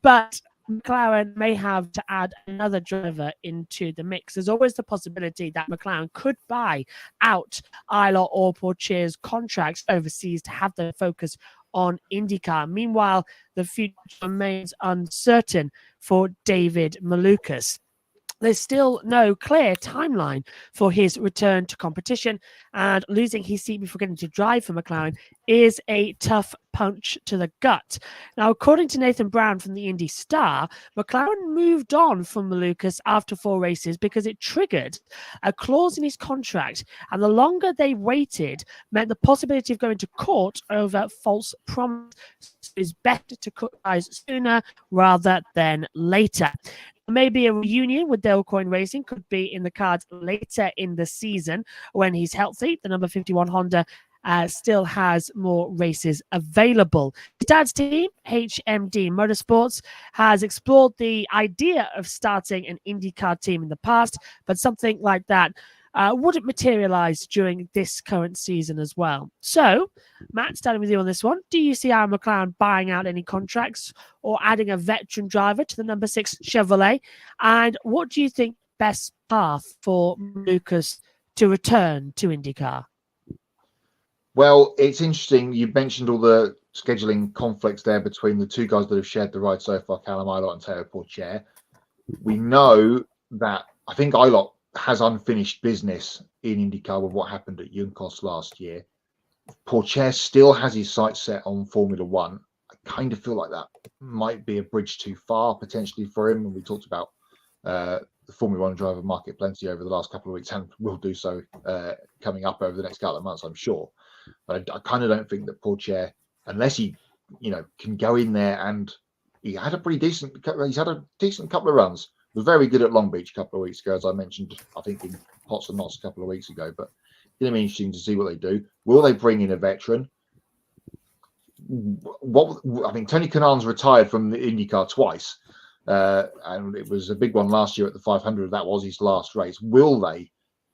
B: but McLaren may have to add another driver into the mix. There's always the possibility that McLaren could buy out Ilott or Pourchaire's contracts overseas to have their focus on IndyCar. Meanwhile, the future remains uncertain for David Malukas. there's still no clear timeline for his return to competition, and losing his seat before getting to drive for McLaren is a tough punch to the gut. Now, according to Nathan Brown from the Indy Star, McLaren moved on from Malukas after 4 races because it triggered a clause in his contract, and the longer they waited meant the possibility of going to court over false promise is better to cut ties sooner rather than later. Maybe a reunion with Dale Coyne Racing could be in the cards later in the season when he's healthy. The number 51 Honda still has more races available. His dad's team, HMD Motorsports, has explored the idea of starting an IndyCar team in the past, but something like that wouldn't materialize during this current season as well. So, Matt, starting with you on this one, do you see Arrow McLaren buying out any contracts or adding a veteran driver to the number 6 Chevrolet? And what do you think best path for Lucas to return to IndyCar?
C: Well, it's interesting. You mentioned all the scheduling conflicts there between the 2 guys that have shared the ride so far, Callum Ilott and Teo Pourchaire. We know that I think Ilott has unfinished business in IndyCar with what happened at Juncos last year. Pourchaire still has his sights set on Formula One. I kind of feel like that might be a bridge too far potentially for him. And we talked about the Formula One driver market plenty over the last couple of weeks, and will do so coming up over the next couple of months, I'm sure. But I kind of don't think that Pourchaire, unless he, can go in there, and he's had a decent couple of runs. Was very good at Long Beach a couple of weeks ago, as I mentioned, I think in Hots and Knots a couple of weeks ago. But it's going to be interesting to see what they do. Will they bring in a veteran? Tony Kanaan's retired from the IndyCar twice, and it was a big one last year at the 500. That was his last race. Will they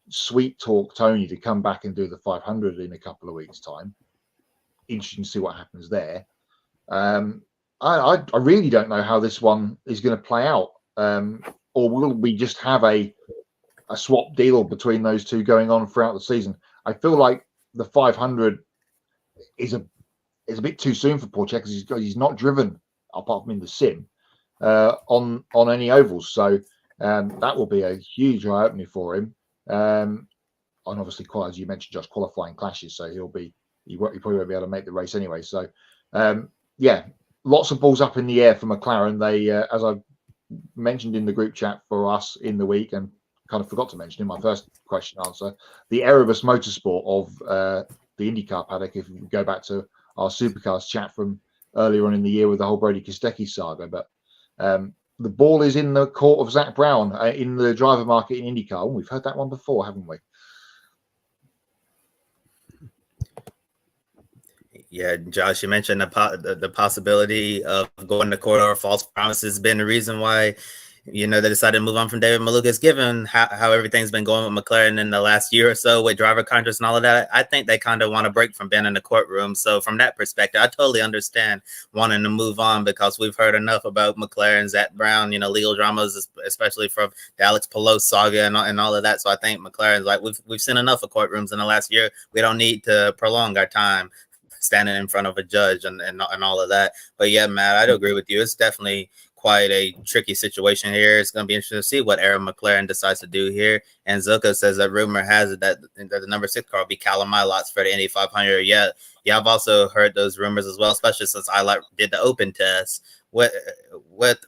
C: sweet talk Tony to come back and do the 500 in a couple of weeks' time? Interesting to see what happens there. I really don't know how this one is going to play out. Or will we just have a swap deal between those two going on throughout the season? I feel like the 500 is a bit too soon for Pourchaire because he's not driven, apart from in the sim, on any ovals. So that will be a huge eye opener for him. And obviously, quite as you mentioned, just qualifying clashes, so he probably won't be able to make the race anyway. So lots of balls up in the air for McLaren. They, as I mentioned in the group chat for us in the week, and kind of forgot to mention in my first question answer, the Erebus Motorsport of the IndyCar paddock, if we go back to our Supercars chat from earlier on in the year with the whole Brody Kostecki saga. But the ball is in the court of Zach Brown in the driver market in IndyCar. And we've heard that one before, haven't we?
A: Yeah, Josh, you mentioned the possibility of going to court or false promises has been the reason why, they decided to move on from David Malukas, given how everything's been going with McLaren in the last year or so with driver contracts and all of that. I think they kind of want to break from being in the courtroom. So from that perspective, I totally understand wanting to move on, because we've heard enough about McLaren's Zach Brown, legal dramas, especially from the Alex Palou saga and all of that. So I think McLaren's like, we've seen enough of courtrooms in the last year. We don't need to prolong our time standing in front of a judge and all of that. But yeah, Matt, I'd agree with you. It's definitely quite a tricky situation here. It's going to be interesting to see what Arrow McLaren decides to do here. And Zuka says that rumor has it that the number 6 car will be Callum Ilott for the Indy 500. Yeah, I've also heard those rumors as well, especially since Ilott did the open test with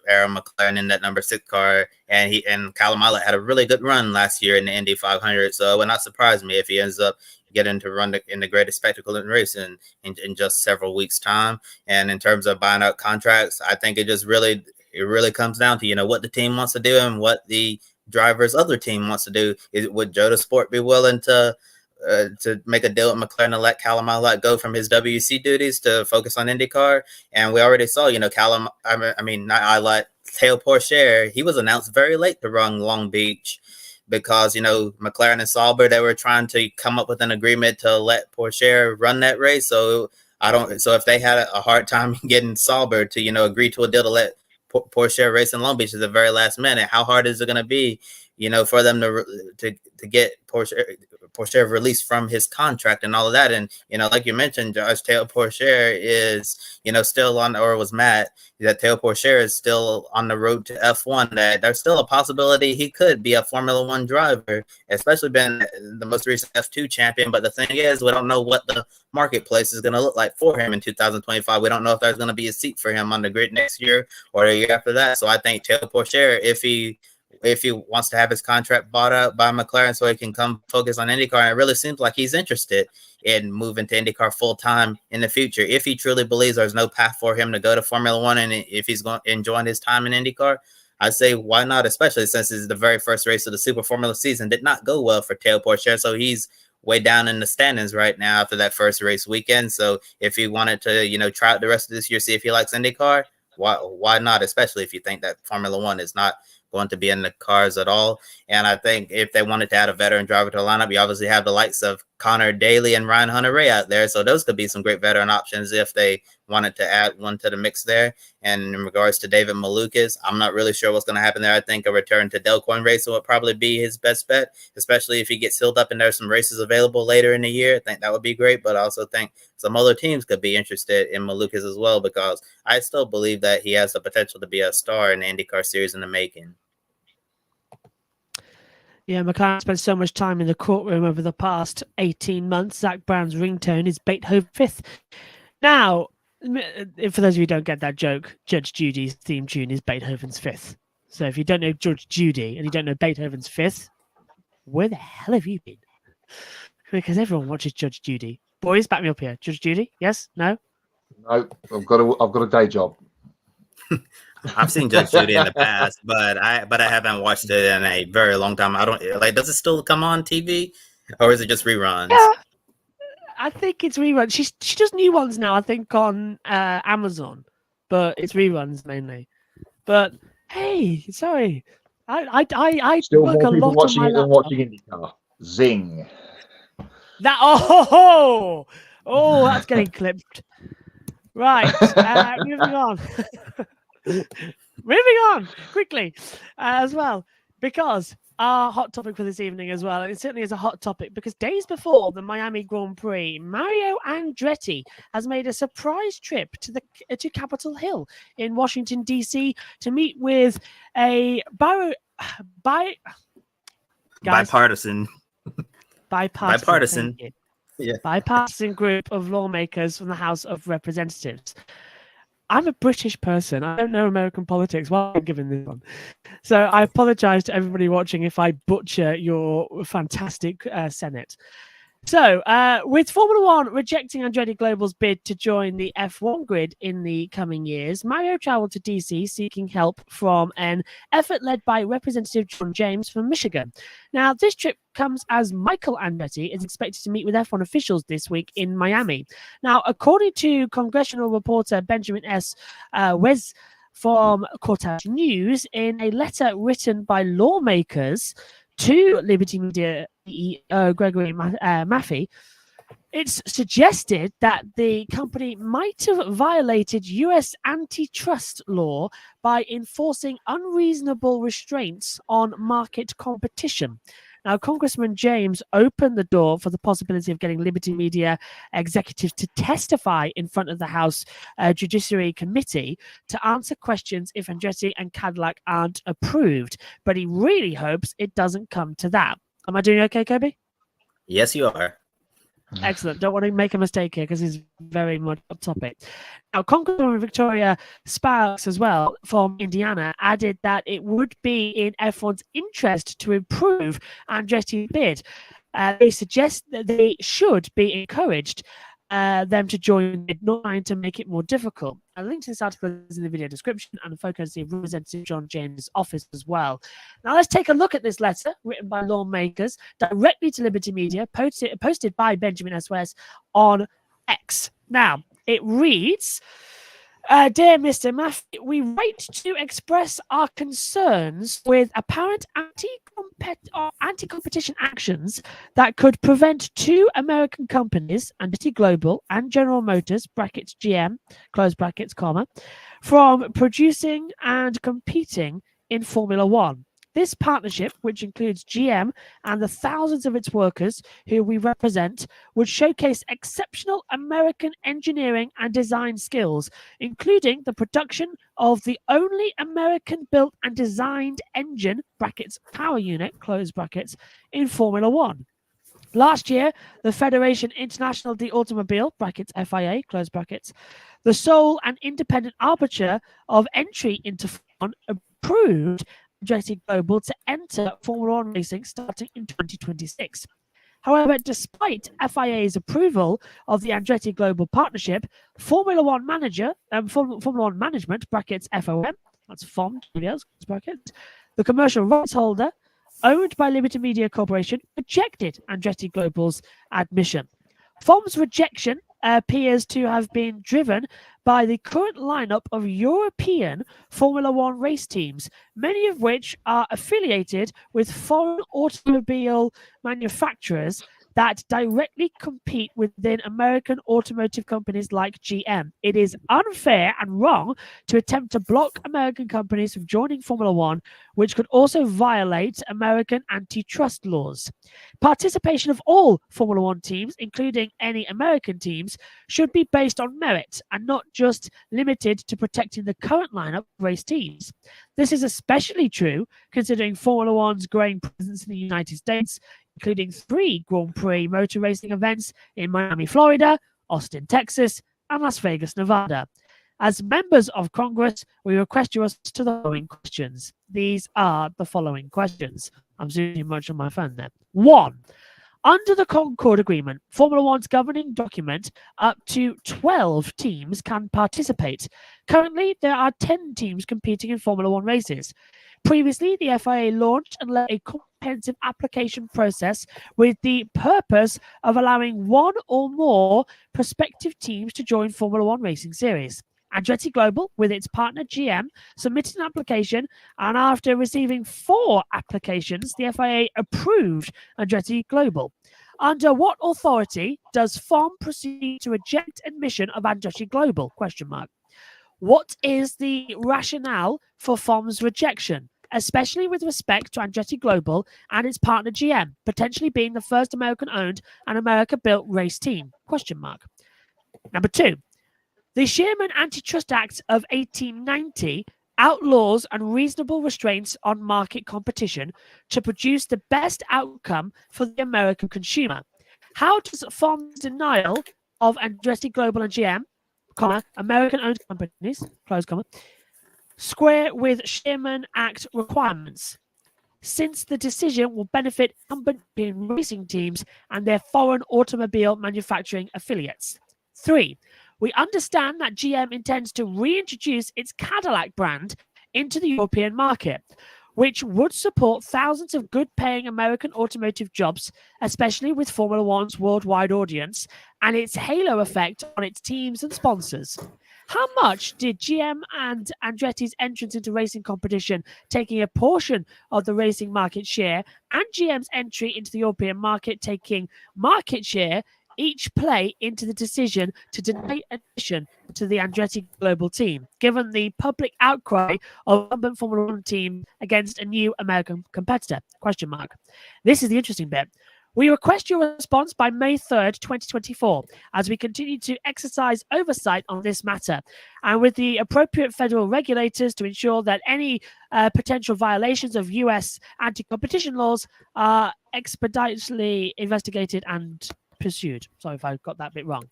A: Arrow McLaren in that number 6 car, and Callum Ilott had a really good run last year in the Indy 500. So it would not surprise me if he ends up getting to run in the greatest spectacle in racing in just several weeks' time. And in terms of buying out contracts, I think it really comes down to what the team wants to do and what the driver's other team wants to do. Would Joda Sport be willing to make a deal with McLaren to let Callum Ilott go from his WC duties to focus on IndyCar? And we already saw, Callum, not Ilott, Teo Pourchaire, he was announced very late to run Long Beach because, McLaren and Sauber, they were trying to come up with an agreement to let Pourchaire run that race. So if they had a hard time getting Sauber to, agree to a deal to let Pourchaire race in Long Beach at the very last minute, how hard is it going to be for them to get Pourchaire released from his contract and all of that. And, like you mentioned, Josh, Théo Pourchaire is, still on, or was Matt, that Théo Pourchaire is still on the road to F1, that there's still a possibility he could be a Formula One driver, especially been the most recent F2 champion. But the thing is, we don't know what the marketplace is going to look like for him in 2025. We don't know if there's going to be a seat for him on the grid next year or the year after that. So I think Théo Pourchaire, if he wants to have his contract bought up by McLaren so he can come focus on IndyCar, and it really seems like he's interested in moving to IndyCar full-time in the future. If he truly believes there's no path for him to go to Formula One, and if he's enjoying his time in IndyCar, I say why not, especially since it's the very first race of the Super Formula season. Did not go well for Théo Pourchaire, so he's way down in the standings right now after that first race weekend. So if he wanted to, try out the rest of this year, see if he likes IndyCar, why not, especially if you think that Formula One is not going to be in the cars at all. And I think if they wanted to add a veteran driver to the lineup, you obviously have the likes of Connor Daly and Ryan Hunter-Reay out there. So those could be some great veteran options if they wanted to add one to the mix there. And in regards to David Malukas, I'm not really sure what's going to happen there. I think a return to Delcoin Racing would probably be his best bet, especially if he gets sealed up and there's some races available later in the year. I think that would be great. But I also think some other teams could be interested in Malukas as well, because I still believe that he has the potential to be a star in the IndyCar series in the making.
B: Yeah, McLaren spent so much time in the courtroom over the past 18 months. Zach Brown's ringtone is Beethoven 5th. Now, for those of you who don't get that joke, Judge Judy's theme tune is Beethoven's 5th. So if you don't know Judge Judy and you don't know Beethoven's 5th, where the hell have you been? Because everyone watches Judge Judy. Boys, back me up here. Judge Judy? Yes? No?
C: No, I've got a day job.
A: I've seen Judge Judy in the past, but I haven't watched it in a very long time. I don't like. Does it still come on TV, or is it just reruns?
B: Yeah, I think it's reruns. She does new ones now. I think on Amazon, but it's reruns mainly. But hey, sorry, I
C: Still
B: work a
C: more people
B: lot
C: watching
B: on my
C: it than
B: laptop.
C: watching IndyCar. Zing.
B: That that's getting clipped. Right, moving on. Moving on quickly as well, because our hot topic for this evening as well, and it certainly is a hot topic because days before the Miami Grand Prix, Mario Andretti has made a surprise trip to Capitol Hill in Washington, D.C. to meet with a
A: bipartisan
B: yeah. bipartisan group of lawmakers from the House of Representatives. I'm a British person. I don't know American politics. Why am I giving this one? So I apologize to everybody watching if I butcher your fantastic Senate. So, with Formula One rejecting Andretti Global's bid to join the F1 grid in the coming years, Mario traveled to DC seeking help from an effort led by Representative John James from Michigan. Now, this trip comes as Michael Andretti is expected to meet with F1 officials this week in Miami. Now, according to congressional reporter Benjamin S. Wes from Cortege News, in a letter written by lawmakers to Liberty Media CEO Gregory Maffei, it's suggested that the company might have violated U.S. antitrust law by enforcing unreasonable restraints on market competition. Now, Congressman James opened the door for the possibility of getting Liberty Media executives to testify in front of the House Judiciary Committee to answer questions if Andretti and Cadillac aren't approved. But he really hopes it doesn't come to that. Am I doing okay, Kobe?
A: Yes, you are.
B: Excellent. Don't want to make a mistake here because it's very much off topic. Now, Congresswoman Victoria Sparks, as well, from Indiana, added that it would be in F1's interest to improve Andretti's bid. They suggest that they should be encouraged them to join, not trying to make it more difficult. A link to this article is in the video description and a photo of Representative John James' office as well. Now let's take a look at this letter written by lawmakers directly to Liberty Media, posted by Benjamin S. West on X. Now, it reads, Dear Mr. Maffei, we write to express our concerns with apparent anti-competition actions that could prevent two American companies, Andretti Global and General Motors, brackets GM, close brackets, comma, from producing and competing in Formula One. This partnership, which includes GM and the thousands of its workers who we represent, would showcase exceptional American engineering and design skills, including the production of the only American-built and designed engine (brackets power unit) close brackets in Formula One. Last year, the Fédération Internationale de l'Automobile (brackets FIA) close brackets, the sole and independent arbiter of entry into F1, approved Andretti Global to enter Formula One racing starting in 2026. However, despite FIA's approval of the Andretti Global partnership, Formula One management (brackets FOM), that's FOM brackets, the commercial rights holder, owned by Liberty Media Corporation, rejected Andretti Global's admission. FOM's rejection appears to have been driven by the current lineup of European Formula One race teams, many of which are affiliated with foreign automobile manufacturers that directly compete within American automotive companies like GM. It is unfair and wrong to attempt to block American companies from joining Formula One, which could also violate American antitrust laws. Participation of all Formula One teams, including any American teams, should be based on merit and not just limited to protecting the current lineup of race teams. This is especially true considering Formula One's growing presence in the United States, including 3 Grand Prix motor racing events in Miami, Florida, Austin, Texas, and Las Vegas, Nevada. As members of Congress, we request you answer to the following questions. These are the following questions. I'm zooming much on my phone there. 1. Under the Concord Agreement, Formula One's governing document, up to 12 teams can participate. Currently, there are 10 teams competing in Formula One races. Previously, the FIA launched and led a comprehensive application process with the purpose of allowing one or more prospective teams to join Formula One racing series. Andretti Global, with its partner GM, submitted an application, and after receiving 4 applications, the FIA approved Andretti Global. Under what authority does FOM proceed to reject admission of Andretti Global? ? What is the rationale for FOM's rejection, especially with respect to Andretti Global and its partner GM, potentially being the first American-owned and America-built race team? ? Number 2. The Sherman Antitrust Act of 1890 outlaws unreasonable restraints on market competition to produce the best outcome for the American consumer. How does FOM's denial of Andretti Global and GM, American-owned companies, square with Sherman Act requirements, since the decision will benefit incumbent racing teams and their foreign automobile manufacturing affiliates? 3. We understand that GM intends to reintroduce its Cadillac brand into the European market, which would support thousands of good-paying American automotive jobs, especially with Formula One's worldwide audience and its halo effect on its teams and sponsors. How much did GM and Andretti's entrance into racing competition, taking a portion of the racing market share, and GM's entry into the European market, taking market share, each play into the decision to deny admission to the Andretti Global team, given the public outcry of incumbent Formula One team against a new American competitor? ? This is the interesting bit. We request your response by May 3rd, 2024, as we continue to exercise oversight on this matter and with the appropriate federal regulators to ensure that any potential violations of U.S. anti-competition laws are expeditiously investigated and pursued. Sorry if I got that bit wrong.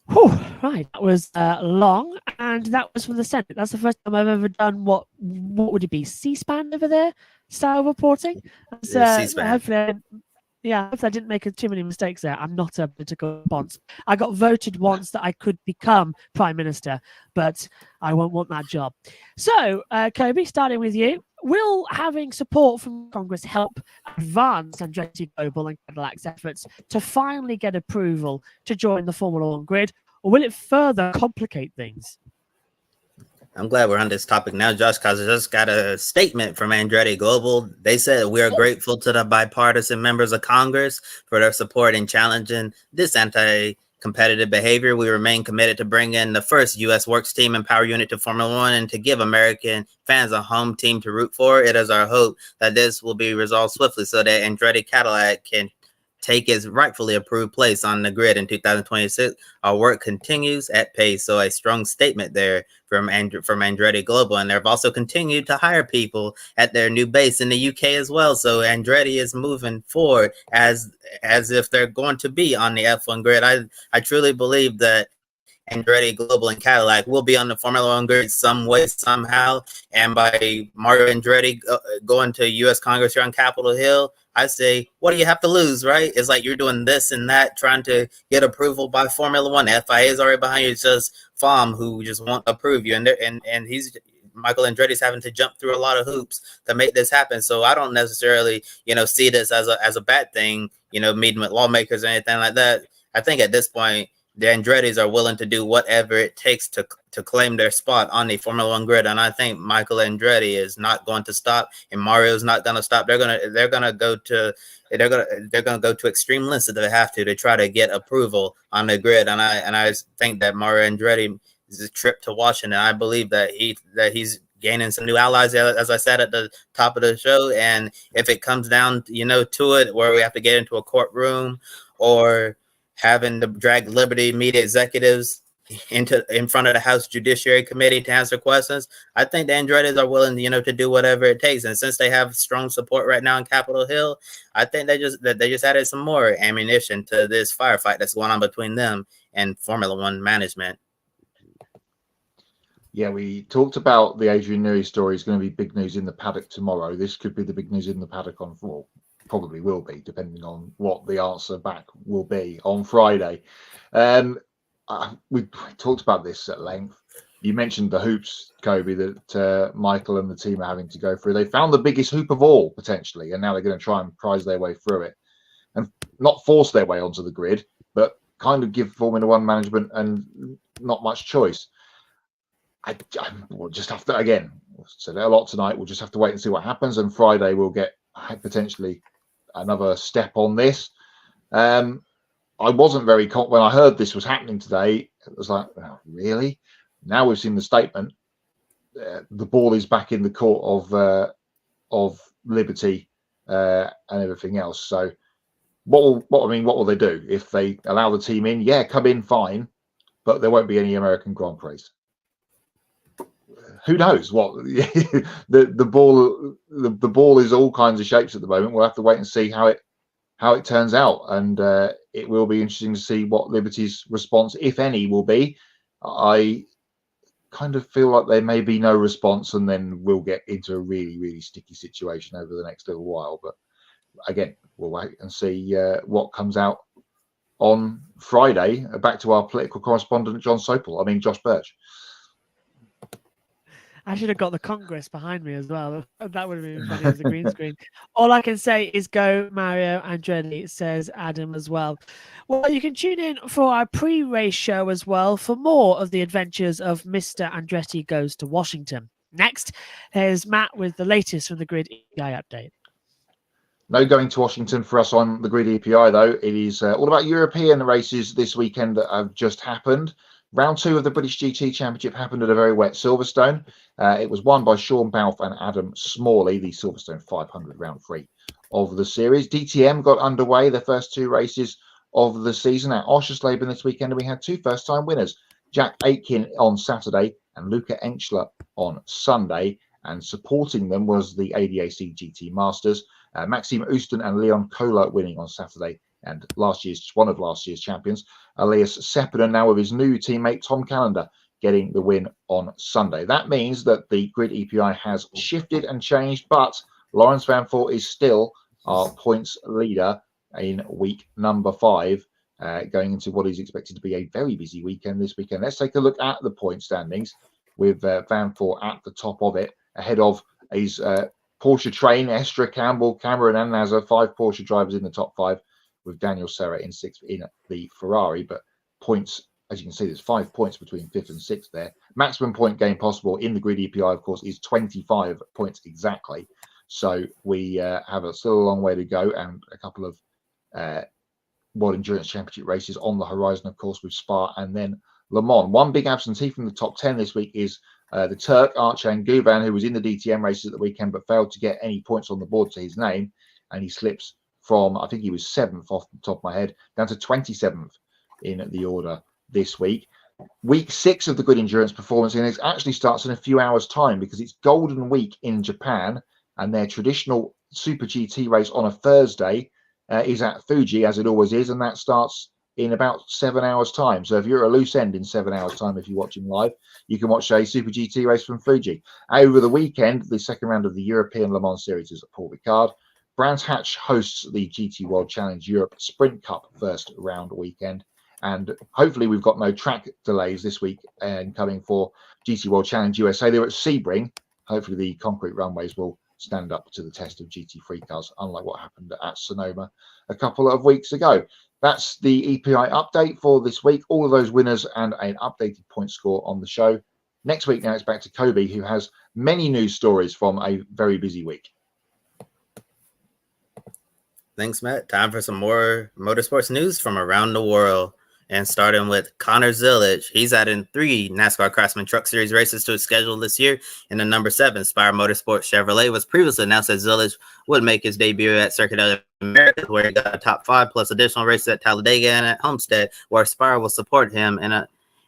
B: Whew, right, that was long, and that was from the Senate. That's the first time I've ever done what would it be, C-SPAN over there style reporting.
A: C-SPAN.
B: Hopefully I didn't make too many mistakes there. I'm not a political response. I got voted once that I could become Prime Minister, but I won't want that job. So, Kobe, starting with you. Will having support from Congress help advance Andretti Global and Cadillac's efforts to finally get approval to join the Formula One grid, or will it further complicate things?
A: I'm glad we're on this topic now, Josh, because I just got a statement from Andretti Global. They said, "We are grateful to the bipartisan members of Congress for their support in challenging this anti competitive behavior. We remain committed to bring in the first U.S. works team and power unit to Formula One and to give American fans a home team to root for. It is our hope that this will be resolved swiftly so that Andretti Cadillac can take its rightfully approved place on the grid in 2026. Our work continues at pace. So a strong statement there from Andretti Global. And they've also continued to hire people at their new base in the UK as well. So Andretti is moving forward as if they're going to be on the F1 grid. I truly believe that Andretti Global and Cadillac will be on the Formula One grid some way, somehow. And by Mario Andretti going to U.S. Congress here on Capitol Hill, I say, what do you have to lose, right? It's like you're doing this and that, trying to get approval by Formula One. The FIA is already behind you. It's just FOM who just won't approve you. And he's Michael Andretti's having to jump through a lot of hoops to make this happen. So I don't necessarily, see this as a bad thing, meeting with lawmakers or anything like that. I think at this point, the Andrettis are willing to do whatever it takes to claim their spot on the Formula One grid, and I think Michael Andretti is not going to stop, and Mario's not going to stop. They're gonna go to extreme lengths if they have to try to get approval on the grid, and I think that Mario Andretti is a trip to Washington. I believe that he's gaining some new allies, as I said at the top of the show, and if it comes down, to it, where we have to get into a courtroom or having to drag Liberty media executives in front of the House Judiciary Committee to answer questions, I think the Andrettis are willing, to do whatever it takes. And since they have strong support right now in Capitol Hill, I think they just added some more ammunition to this firefight that's going on between them and Formula One management.
C: Yeah, we talked about the Adrian Newey story is going to be big news in the paddock tomorrow. This could be the big news in the paddock on fall. Probably will be, depending on what the answer back will be on Friday. We talked about this at length. You mentioned the hoops, Kobe, that Michael and the team are having to go through. They found the biggest hoop of all, potentially, and now they're going to try and prize their way through it and not force their way onto the grid, but kind of give Formula One management and not much choice. We'll just have to, again, we've said it a lot tonight, we'll just have to wait and see what happens, and Friday we'll get potentially another step on this. I wasn't very when I heard this was happening today. It was like, oh, really? Now we've seen the statement. The ball is back in the court of Liberty and everything else. So, what will they do if they allow the team in? Yeah, come in, fine, but there won't be any American Grand Prix. Who knows what the ball is all kinds of shapes at the moment. We'll have to wait and see how it turns out, and it will be interesting to see what Liberty's response, if any, will be. I kind of feel like there may be no response, and then we'll get into a really, really sticky situation over the next little while. But again, we'll wait and see what comes out on Friday. Back to our political correspondent, Josh Birch.
B: I should have got the Congress behind me as well. That would have been funny as a green screen. All I can say is go Mario Andretti, says Adam as well. Well, you can tune in for our pre-race show as well for more of the adventures of Mr. Andretti Goes to Washington. Next, here's Matt with the latest from the Grid EPI update.
C: No going to Washington for us on the Grid EPI, though. It is all about European races this weekend that have just happened. Round 2 of the British GT Championship happened at a very wet Silverstone. It was won by Sean Balfe and Adam Smalley, the Silverstone 500 round 3 of the series. DTM got underway the first 2 races of the season at Oschersleben this weekend, and we had 2 first-time winners, Jack Aitken on Saturday and Luca Enchler on Sunday. And supporting them was the ADAC GT Masters, Maxime Ouston and Leon Kohler winning on Saturday, and one of last year's champions, Elias Sepinen, now with his new teammate Tom Callender, getting the win on Sunday. That means that the Grid EPI has shifted and changed, but Lawrence Van Voort is still our points leader in week number 5, going into what is expected to be a very busy weekend this weekend. Let's take a look at the point standings with Van Voort at the top of it, ahead of his Porsche train, Estra, Campbell, Cameron and Nazar, 5 Porsche drivers in the top 5, with Daniel Serra in 6th in the Ferrari. But points, as you can see, there's 5 points between 5th and 6th there. Maximum point gain possible in the Grid EPI, of course, is 25 points exactly. So we have still a long way to go, and a couple of World Endurance Championship races on the horizon, of course, with Spa and then Le Mans. One big absentee from the top 10 this week is the Turk, Arçan Guban, who was in the DTM races at the weekend but failed to get any points on the board to his name. And he slips from, I think he was 7th off the top of my head, down to 27th in the order this week. Week 6 of the Good Endurance Performance Index actually starts in a few hours' time because it's Golden Week in Japan, and their traditional Super GT race on a Thursday is at Fuji, as it always is, and that starts in about 7 hours' time. So if you're at a loose end in 7 hours' time, if you're watching live, you can watch a Super GT race from Fuji. Over the weekend, the second round of the European Le Mans Series is at Paul Ricard. Brands Hatch hosts the GT World Challenge Europe Sprint Cup first round weekend. And hopefully we've got no track delays this week and coming for GT World Challenge USA. They're at Sebring. Hopefully the concrete runways will stand up to the test of GT3 cars, unlike what happened at Sonoma a couple of weeks ago. That's the EPI update for this week. All of those winners and an updated point score on the show. Next week now it's back to Kobe, who has many news stories from a very busy week.
A: Thanks, Matt. Time for some more motorsports news from around the world. And starting with Connor Zillage, he's adding 3 NASCAR Craftsman Truck Series races to his schedule this year. In the number 7, Spire Motorsports Chevrolet was previously announced that Zillage would make his debut at Circuit of America, where he got a top 5 plus additional races at Talladega and at Homestead, where Spire will support him in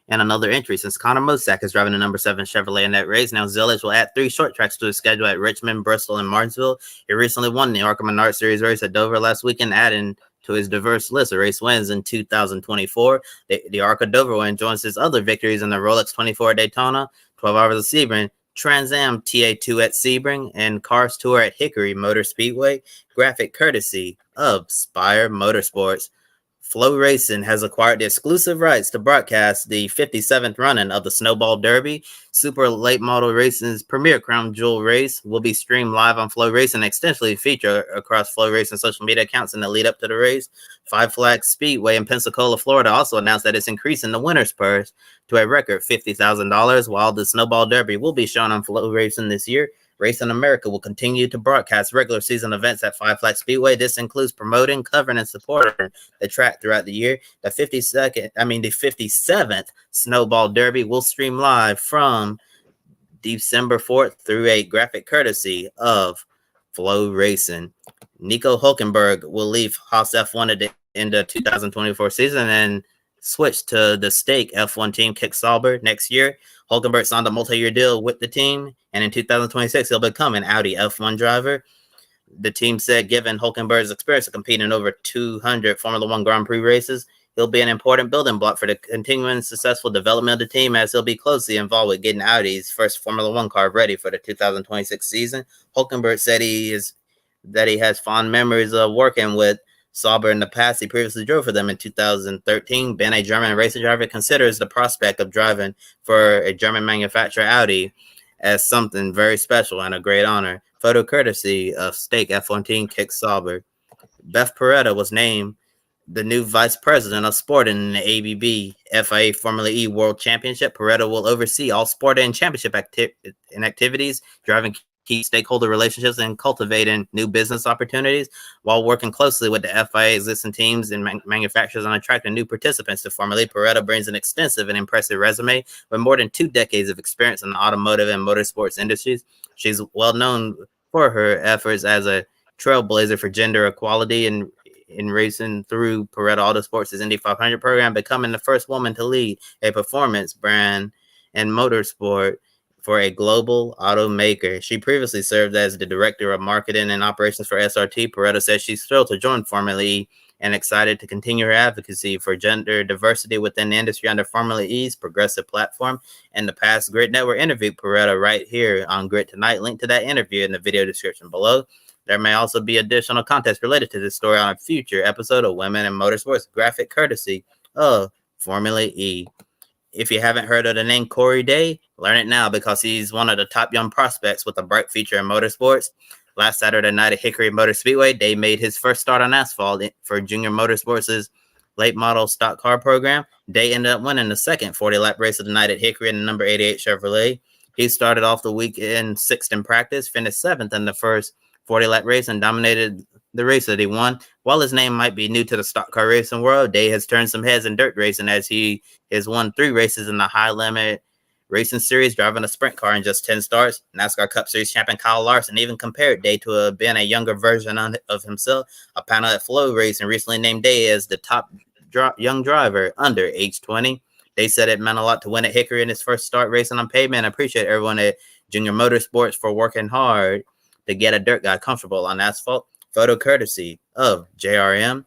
A: another entry. Since Connor Mosack is driving the number 7 Chevrolet in that race, now Zillage will add 3 short tracks to his schedule at Richmond, Bristol, and Martinsville. He recently won the ARCA Menard Series race at Dover last weekend, adding to his diverse list of race wins in 2024. The ARCA Dover win joins his other victories in the Rolex 24 at Daytona, 12 Hours of Sebring, Trans Am TA2 at Sebring, and Cars Tour at Hickory Motor Speedway, graphic courtesy of Spire Motorsports. Flow Racing has acquired the exclusive rights to broadcast the 57th running of the Snowball Derby. Super Late Model Racing's premier crown jewel race will be streamed live on Flow Racing and extensively featured across Flow Racing social media accounts in the lead up to the race. Five Flags Speedway in Pensacola, Florida also announced that it's increasing the winner's purse to a record $50,000, while the Snowball Derby will be shown on Flow Racing this year. Racing America will continue to broadcast regular season events at Five Flags Speedway. This includes promoting, covering, and supporting the track throughout the year. The 57th Snowball Derby will stream live from December 4th through 8th, graphic courtesy of Flow Racing. Nico Hulkenberg will leave Haas F1 at the end of 2024 season and switch to the stake F1 team Kick Sauber next year. Hulkenberg signed a multi-year deal with the team, and in 2026, he'll become an Audi F1 driver. The team said, given Hulkenberg's experience of competing in over 200 Formula One Grand Prix races, he'll be an important building block for the continuing successful development of the team, as he'll be closely involved with getting Audi's first Formula One car ready for the 2026 season. Hulkenberg said he has fond memories of working with Sauber in the past. He previously drove for them in 2013. Being a German racing driver, considers the prospect of driving for a German manufacturer Audi as something very special and a great honor. Photo courtesy of Stake F1 team Kick Sauber. Beth Peretta was named the new vice president of sport in the ABB FIA Formula E World Championship. Peretta will oversee all sport and championship activities, driving key stakeholder relationships, and cultivating new business opportunities while working closely with the FIA existing teams and manufacturers on attracting new participants to Formula E. Peretta brings an extensive and impressive resume with more than 2 decades of experience in the automotive and motorsports industries. She's well known for her efforts as a trailblazer for gender equality in racing through Peretta Autosports' Indy 500 program, becoming the first woman to lead a performance brand and motorsport for a global automaker. She previously served as the director of marketing and operations for SRT. Peretta says she's thrilled to join Formula E and excited to continue her advocacy for gender diversity within the industry under Formula E's progressive platform. In the past, Grid Network interviewed Peretta right here on Grid Tonight. Link to that interview in the video description below. There may also be additional context related to this story on a future episode of Women in Motorsports, graphic courtesy of Formula E. If you haven't heard of the name Corey Day, learn it now, because he's one of the top young prospects with a bright future in motorsports. Last Saturday night at Hickory Motor Speedway, Day made his first start on asphalt for Junior Motorsports' late model stock car program. Day ended up winning the second 40-lap race of the night at Hickory in the number 88 Chevrolet. He started off the weekend 6th in practice, finished 7th in the first 40-lap race, and dominated the race that he won. While his name might be new to the stock car racing world, Day has turned some heads in dirt racing as he has won 3 races in the high limit racing series, driving a sprint car in just 10 starts. NASCAR Cup Series champion Kyle Larson even compared Day to being a younger version of himself. A panel at Flow Racing recently named Day as the top young driver under age 20. They said it meant a lot to win at Hickory in his first start racing on pavement. I appreciate everyone at Junior Motorsports for working hard to get a dirt guy comfortable on asphalt. Photo courtesy of JRM.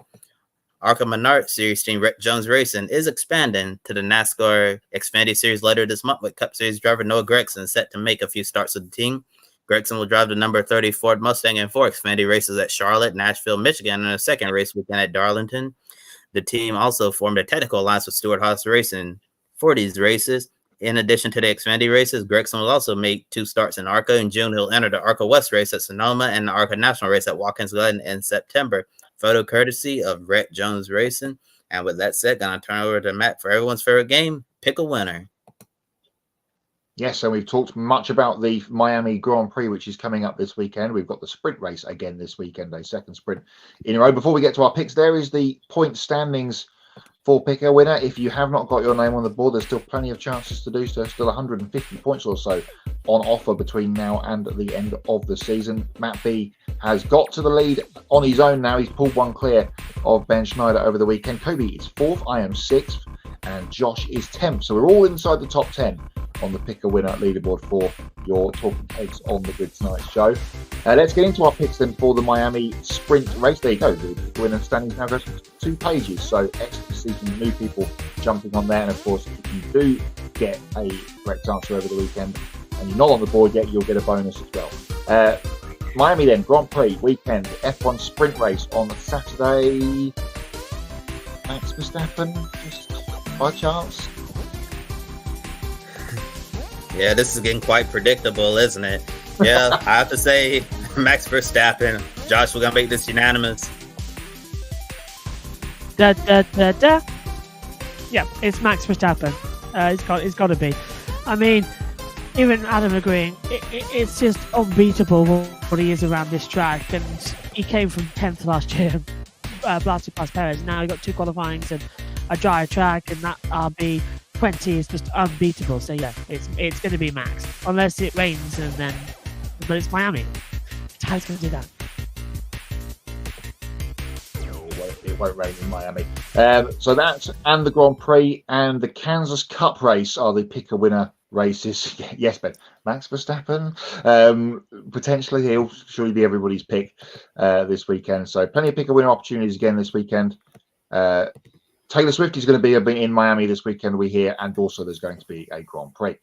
A: ARCA Menard Series team Rick Jones Racing is expanding to the NASCAR Xfinity Series later this month with Cup Series driver Noah Gragson set to make a few starts with the team. Gragson will drive the number 30 Ford Mustang in 4 Xfinity races at Charlotte, Nashville, Michigan, and a second race weekend at Darlington. The team also formed a technical alliance with Stewart-Haas Racing for these races. In addition to the Xfinity races, Gragson will also make 2 starts in ARCA. In June, he'll enter the ARCA West race at Sonoma and the ARCA National race at Watkins Glen in September. Photo courtesy of Rhett Jones Racing. And with that said, gonna turn over to Matt for everyone's favorite game, pick a winner.
C: Yes, and we've talked much about the Miami Grand Prix, which is coming up this weekend. We've got the sprint race again this weekend, a second sprint in a row. Before we get to our picks, there is the point standings for pick a winner. If you have not got your name on the board, there's still plenty of chances to do so. Still 150 points or so on offer between now and the end of the season. Matt B has got to the lead on his own now. He's pulled one clear of Ben Schneider over the weekend. Kobe is 4th, I am 6th, and Josh is 10th. So we're all inside the top 10 on the pick a winner leaderboard for your talking heads on the Good Tonight show. Let's get into our picks then for the Miami sprint race. There you go. The winner standings now goes to 2 pages. So excellent to see some new people jumping on there. And of course, if you do get a correct answer over the weekend and you're not on the board yet, you'll get a bonus as well. Miami then, Grand Prix weekend, F1 sprint race on Saturday. Max Verstappen, just by chance.
A: Yeah, this is getting quite predictable, isn't it? Yeah, I have to say Max Verstappen. Josh, we're going to make this unanimous.
B: Da, da, da, da. Yeah, it's Max Verstappen. It's got to be. I mean, even Adam agreeing, it's just unbeatable what he is around this track. And he came from 10th last year, blasted past Perez. Now he got 2 qualifyings and a dry track, and that RB 20 is just unbeatable. So yeah, it's going to be Max, unless it rains, but it's Miami. How's going to do that?
C: It won't rain in Miami. So that's and the Grand Prix and the Kansas Cup race are the pick a winner races. Yes, Ben. Max Verstappen. Potentially he'll surely be everybody's pick this weekend. So plenty of pick a winner opportunities again this weekend. Taylor Swift is going to be in Miami this weekend, we hear, and also there's going to be a Grand Prix.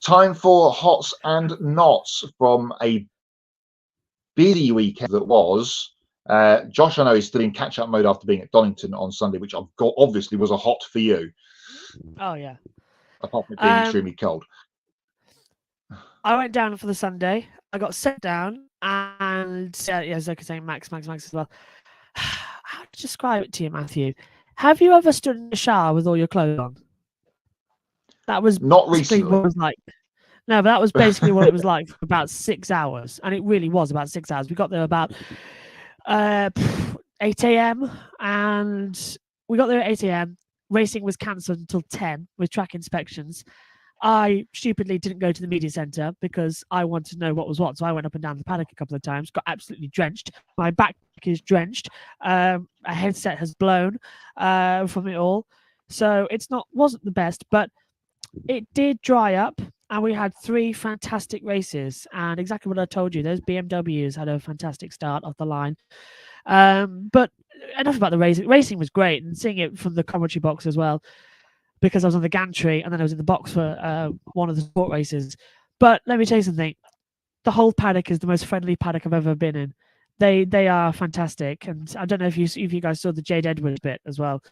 C: Time for Hots and Nots from a busy weekend that was. Josh, I know, is still in catch-up mode after being at Donington on Sunday, which obviously was a hot for you.
B: Oh, yeah.
C: Apart from it being extremely cold.
B: I went down for the Sunday. I got set down, and yeah, as I was saying, Max as well. How to describe it to you, Matthew? Have you ever stood in the shower with all your clothes on? That was
C: not recently.
B: What it was like. No, but that was basically what it was like for about 6 hours, and it really was about 6 hours. We got there about 8 a.m. and we got there at 8 a.m. Racing was cancelled until 10 with track inspections. I stupidly didn't go to the media centre because I wanted to know what was what. So I went up and down the paddock a couple of times, got absolutely drenched. My back is drenched. A headset has blown from it all. So wasn't the best, but it did dry up. And we had 3 fantastic races. And exactly what I told you, those BMWs had a fantastic start off the line. But enough about the racing. Racing was great, and seeing it from the commentary box as well, because I was on the gantry and then I was in the box for one of the sport races. But let me tell you something. The whole paddock is the most friendly paddock I've ever been in. They are fantastic. And I don't know if you guys saw the Jade Edwards bit as well.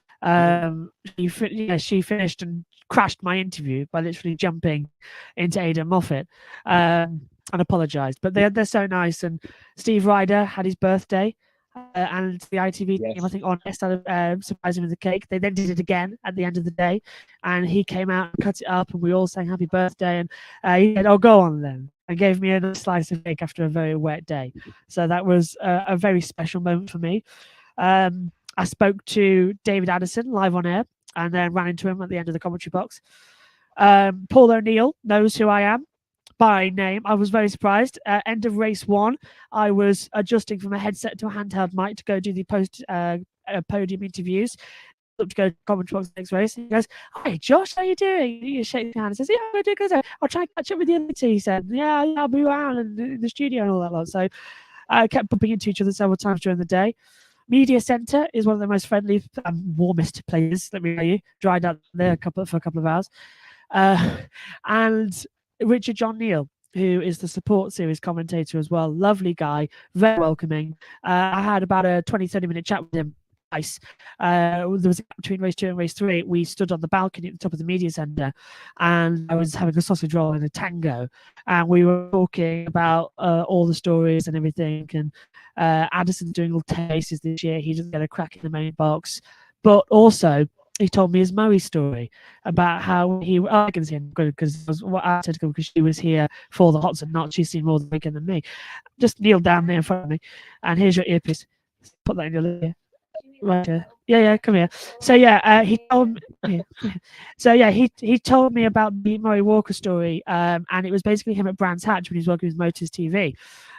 B: She finished and crashed my interview by literally jumping into Aidan Moffat and apologised. But they're so nice. And Steve Ryder had his birthday and the ITV team, I think, on started surprising with the cake. They then did it again at the end of the day, and he came out and cut it up, and we all sang happy birthday. And he said, "Oh, go on then," and gave me a slice of cake after a very wet day. So that was a very special moment for me. I spoke to David Addison live on air, and then ran into him at the end of the commentary box. Paul O'Neill knows who I am by name. I was very surprised. End of race 1, I was adjusting from a headset to a handheld mic to go do the podium interviews. Up to go to commentary box next race. He goes, "Hi Josh, how you doing?" He shakes my hand and says, "Yeah, I'm doing good. I'll try and catch up with you later." He said, "Yeah, I'll be around in the studio and all that lot." So I kept bumping into each other several times during the day. Media Centre is one of the most friendly and warmest places, let me tell you. Dried out there for a couple of hours. And Richard John Neal, who is the Support Series commentator as well. Lovely guy, very welcoming. I had about a 20-30 minute chat with him. Nice. There was between race 2 and race 3. We stood on the balcony at the top of the media centre, and I was having a sausage roll and a tango, and we were talking about all the stories and everything. And Addison's doing all 10 races this year. He doesn't get a crack in the main box, but also he told me his Murray story about how I can see him good because I said because she was here for the Hots and Knots. She's seen more the weekend than me. Just kneel down there in front of me, and here's your earpiece. Put that in your ear. Right. Yeah. Come here. So he told me. So he told me about the Murray Walker story, and it was basically him at Brands Hatch when he was working with Motors TV,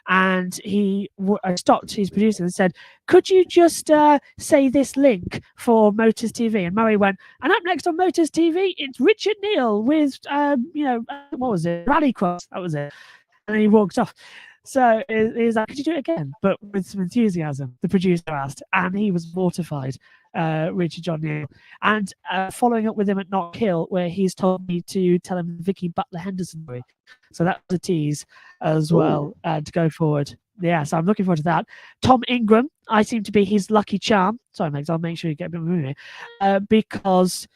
B: and he stopped his producer and said, "Could you just say this link for Motors TV?" And Murray went, "And up next on Motors TV, it's Richard Neal with what was it? Rallycross. That was it." And then he walked off. So he was like, "Could you do it again?" But with some enthusiasm, the producer asked, and he was mortified, Richard John Neal. And following up with him at Knock Hill, where he's told me to tell him Vicky Butler Henderson story. So that was a tease as well to go forward. Yeah, so I'm looking forward to that. Tom Ingram, I seem to be his lucky charm. Sorry, Megs, I'll make sure you get a bit of a movie. Because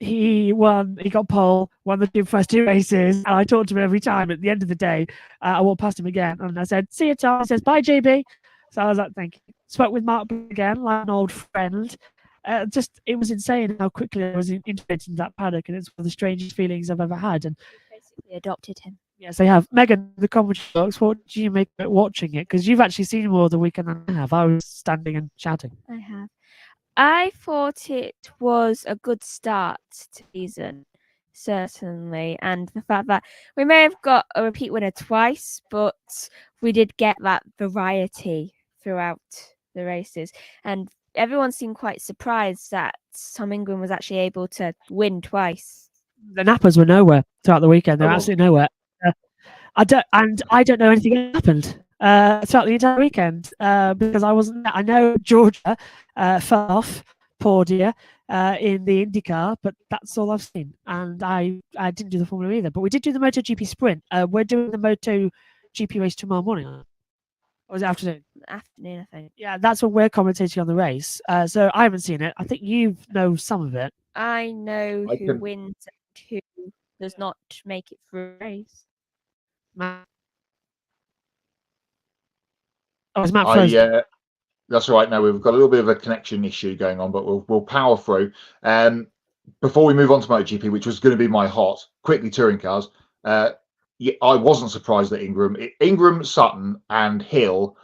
B: he got pole, won the first 2 races, and I talked to him every time. At the end of the day, I walked past him again, and I said, "See you, Tom." He says, "Bye, JB." So I was like, "Thank you." Spoke with Mark again, like an old friend. It was insane how quickly I was integrated into that paddock, and it's one of the strangest feelings I've ever had. And
D: basically adopted him.
B: Yes, they have. Megan, the commentary box, what do you make of it watching it? Because you've actually seen more of the weekend than I have. I was standing and shouting.
D: I have. I thought it was a good start to the season, certainly. And the fact that we may have got a repeat winner twice, but we did get that variety throughout the races. And everyone seemed quite surprised that Tom Ingram was actually able to win twice.
B: The nappers were nowhere throughout the weekend. They were absolutely nowhere. I don't know anything that happened throughout the entire weekend because I wasn't. I know Georgia fell off, poor dear, in the IndyCar, but that's all I've seen. And I didn't do the Formula either, but we did do the MotoGP sprint. We're doing the MotoGP race tomorrow morning. Or was it afternoon?
D: Afternoon, I think.
B: Yeah, that's when we're commentating on the race. So I haven't seen it. I think you know some of it.
D: I know who wins and who does not make it through the race.
B: Oh, it's Matt Frozen.
C: That's all right. Now we've got a little bit of a connection issue going on, but we'll power through. Before we move on to MotoGP, which was going to be my hot, quickly touring cars. I wasn't surprised that Ingram, Sutton, and Hill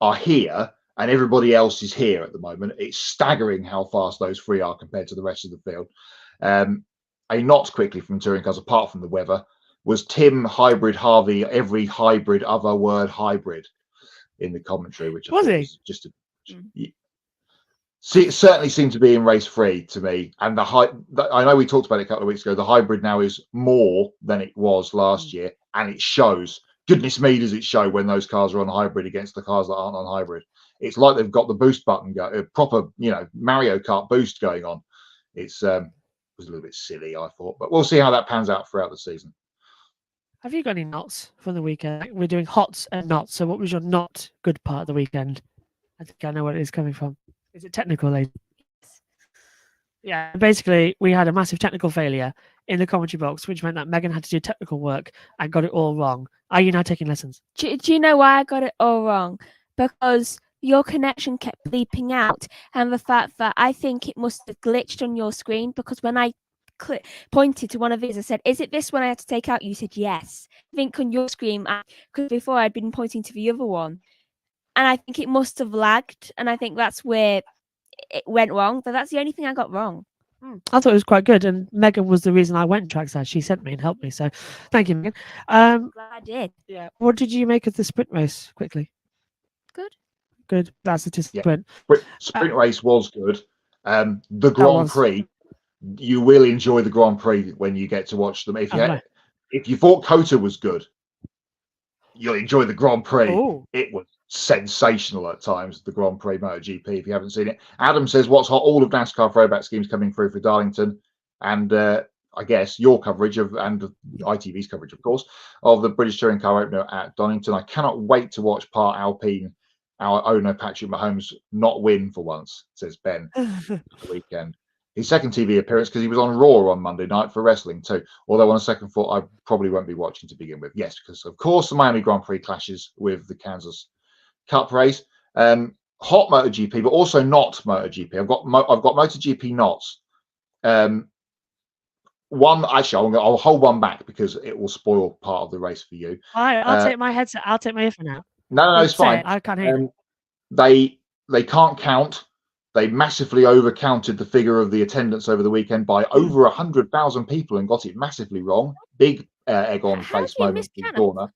C: are here, and everybody else is here at the moment. It's staggering how fast those 3 are compared to the rest of the field. A not quickly from touring cars, apart from the weather, was Tim Hybrid Harvey, every hybrid other word hybrid in the commentary, which was just it certainly seemed to be in race 3 to me. And I know we talked about it a couple of weeks ago. The hybrid now is more than it was last year, and it shows. Goodness me, does it show when those cars are on hybrid against the cars that aren't on hybrid? It's like they've got the boost button a proper, Mario Kart boost going on. It's was a little bit silly, I thought, but we'll see how that pans out throughout the season.
B: Have you got any knots from the weekend? We're doing hots and knots. So what was your not good part of the weekend? I think I know where it is coming from. Is it technical, lady? Yeah, basically we had a massive technical failure in the commentary box, which meant that Megan had to do technical work and got it all wrong. Are you now taking lessons?
D: Do you know why I got it all wrong? Because your connection kept bleeping out, and the fact that I think it must have glitched on your screen, because when I pointed to one of these, I said, "Is it this one I had to take out?" You said yes. I think on your screen, because before I'd been pointing to the other one, and I think it must have lagged, and I think that's where it went wrong. But that's the only thing I got wrong.
B: I thought it was quite good, and Megan was the reason I went trackside. She sent me and helped me, so thank you, Megan.
D: Glad I did.
B: Yeah. What did you make of the sprint race? Quickly. Good. That's the discipline.
C: Sprint race was good. The
B: That
C: Grand
B: was.
C: Prix, you will enjoy the Grand Prix when you get to watch them. If you thought Cota was good, you'll enjoy the Grand Prix.
B: Oh.
C: It was sensational at times, the Grand Prix MotoGP, if you haven't seen it. Adam says, what's hot? All of NASCAR throwback schemes coming through for Darlington. And I guess your coverage of, and ITV's coverage, of course, of the British Touring Car Opener at Donington. I cannot wait to watch Part Alpine, our owner Patrick Mahomes, not win for once, says Ben, the weekend. His second TV appearance, because he was on Raw on Monday night for wrestling too. Although on a second thought, I probably won't be watching to begin with. Yes, because of course the Miami Grand Prix clashes with the Kansas Cup race. Hot MotoGP, but also not MotoGP. I've got MotoGP knots. One, actually, I'll hold one back because it will spoil part of the race for you.
B: I'll take my headset. I'll take my earphone out.
C: No, it's fine.
B: I can't hear.
C: They can't count. They massively overcounted the figure of the attendance over the weekend by over 100,000 people and got it massively wrong. Big egg on face moment for Dorna.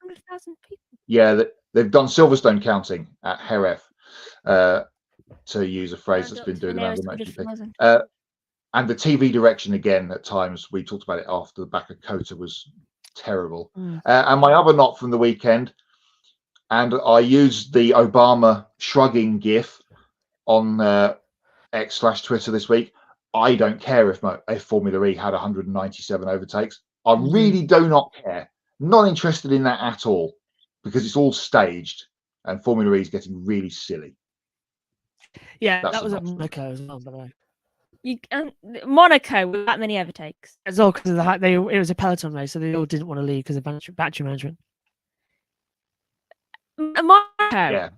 C: Yeah, they've done Silverstone counting at Jerez, to use a phrase that's been doing around the MotoGP. And the TV direction again at times, we talked about it after the back of Cota, was terrible. And my other knot from the weekend, and I used the Obama shrugging gif on X/Twitter this week. I don't care if Formula E had 197 overtakes. I really do not care. Not interested in that at all, because it's all staged and Formula E is getting really silly.
B: Yeah, that was at Monaco as well, by the way.
D: Monaco with that many overtakes.
B: It's all because of it was a peloton race, so they all didn't want to leave because of battery management.
D: Monaco.
C: Yeah.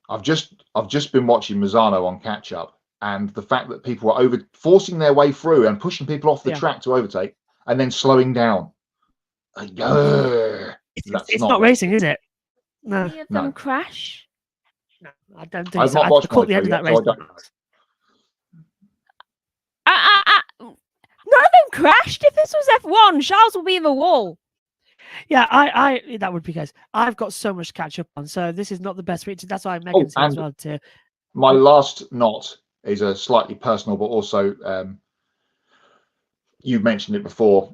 C: I've just been watching Mazzano on catch up, and the fact that people were forcing their way through and pushing people off the track to overtake and then slowing down.
B: It's not racing, is it? No.
D: Any of them crash?
B: No, I don't think
C: I've
B: so.
C: not watched
B: I caught the end of that race.
D: None of them crashed. If this was F1, Charles will be in the wall.
B: Yeah, I that would be the case. I've got so much to catch up on, so this is not the best week. That's why Megan's here as well.
C: My last knot is a slightly personal, but also you mentioned it before.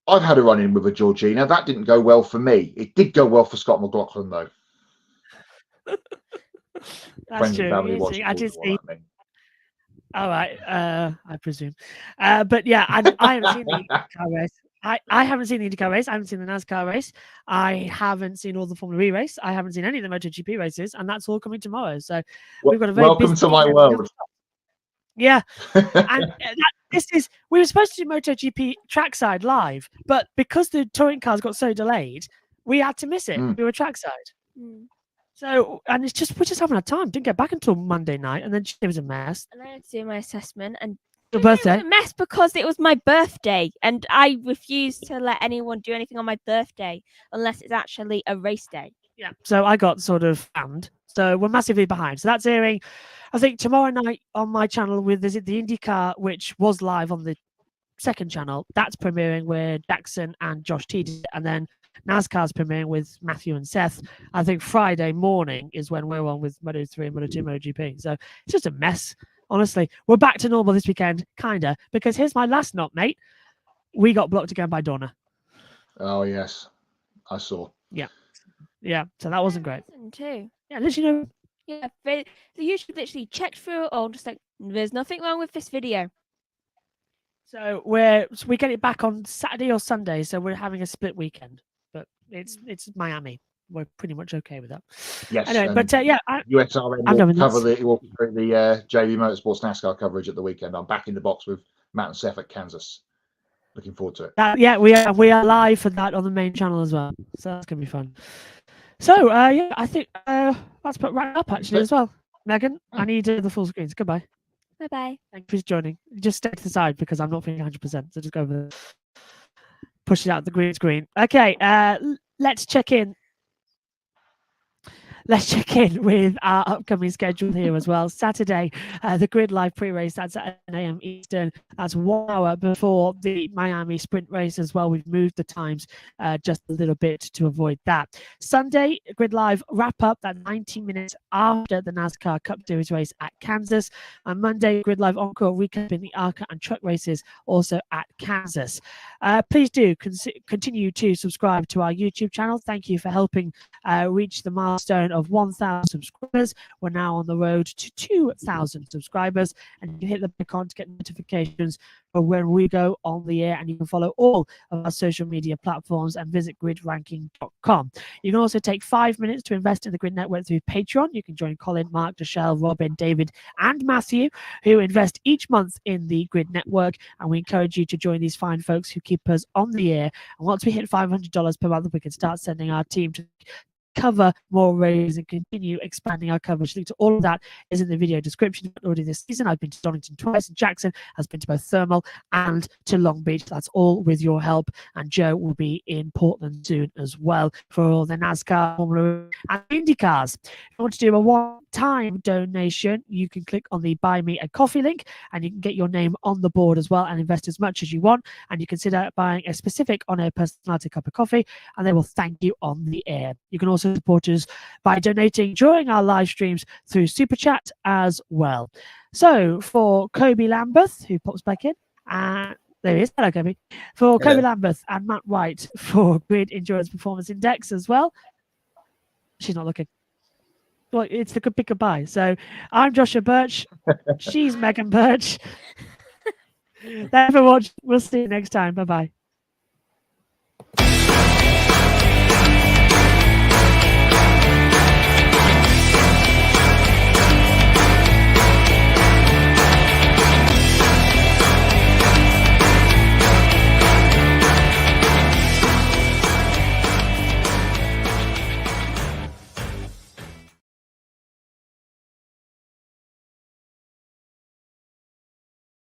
C: I've had a run-in with a Georgina. That didn't go well for me. It did go well for Scott McLaughlin, though.
B: That's true. I did see. All right, I presume. But yeah, I haven't seen the car race. I haven't seen the IndyCar race. I haven't seen the NASCAR race. I haven't seen all the Formula E race. I haven't seen any of the MotoGP races, and that's all coming tomorrow. So we've got a very
C: welcome to my world.
B: Yeah, and we were supposed to do MotoGP trackside live, but because the touring cars got so delayed, we had to miss it. We were trackside. So, and we just haven't had time. Didn't get back until Monday night, and then it was a mess.
D: And I had to do my assessment, and
B: your birthday.
D: It was a mess because it was my birthday, and I refuse to let anyone do anything on my birthday unless it's actually a race day.
B: Yeah. So I got sort of banned. So we're massively behind. So that's airing, I think, tomorrow night on my channel with the IndyCar, which was live on the second channel. That's premiering with Jackson and Josh T. And then NASCAR's premiering with Matthew and Seth. I think Friday morning is when we're on with Moto3 and Moto2 MotoGP. So it's just a mess. Honestly, we're back to normal this weekend, kinda, because here's my last knot, mate. We got blocked again by Donna.
C: Oh yes, I saw.
B: Yeah. So that wasn't great.
D: Too.
B: Yeah, literally.
D: Yeah, they usually literally checked through it all, just like there's nothing wrong with this video.
B: So we get it back on Saturday or Sunday, so we're having a split weekend. But it's Miami. We're pretty much okay with that.
C: Yes.
B: Anyway, but
C: USRN will cover the JV Motorsports NASCAR coverage at the weekend. I'm back in the box with Matt and Seth at Kansas. Looking forward to it.
B: We are live for that on the main channel as well. So that's gonna be fun. So I think Let's put right up actually as well. Megan, I need the full screens. Goodbye.
D: Bye-bye.
B: Thank you for joining. Just stay to the side because I'm not feeling 100%. So just go over there. Push it out the green screen. Okay, let's check in. Let's check in with our upcoming schedule here as well. Saturday, the Grid Live pre-race, that's at 10 a.m. Eastern. That's 1 hour before the Miami sprint race as well. We've moved the times just a little bit to avoid that. Sunday, Grid Live wrap up at 90 minutes after the NASCAR Cup Series race at Kansas. And Monday, Grid Live encore recapping the ARCA and truck races also at Kansas. Please do continue to subscribe to our YouTube channel. Thank you for helping reach the milestone of 1,000 subscribers. We're now on the road to 2,000 subscribers, and you can hit the icon to get notifications for when we go on the air, and you can follow all of our social media platforms and visit gridranking.com. You can also take 5 minutes to invest in the Grid Network through Patreon. You can join Colin, Mark, Deshelle, Robin, David, and Matthew, who invest each month in the Grid Network, and we encourage you to join these fine folks who keep us on the air. And once we hit $500 per month, we can start sending our team to cover more races and continue expanding our coverage. Link to all of that is in the video description. Already this season, I've been to Donington twice, and Jackson has been to both Thermal and to Long Beach. That's all with your help. And Joe will be in Portland soon as well for all the NASCAR, Formula and Indy cars. If you want to do a one-time donation, you can click on the Buy Me a Coffee link, and you can get your name on the board as well and invest as much as you want. And you consider buying a specific on-air personality cup of coffee, and they will thank you on the air. You can also support us by donating during our live streams through Super Chat as well. So for Kobe Lambeth, who pops back in, there he is. Hello, Kobe. For Kobe Lambeth and Matt White for Grid Endurance Performance Index as well. She's not looking. Well, it's the good pick goodbye. So I'm Joshua Birch. She's Megan Birch. Thanks for watching. We'll see you next time. Bye-bye.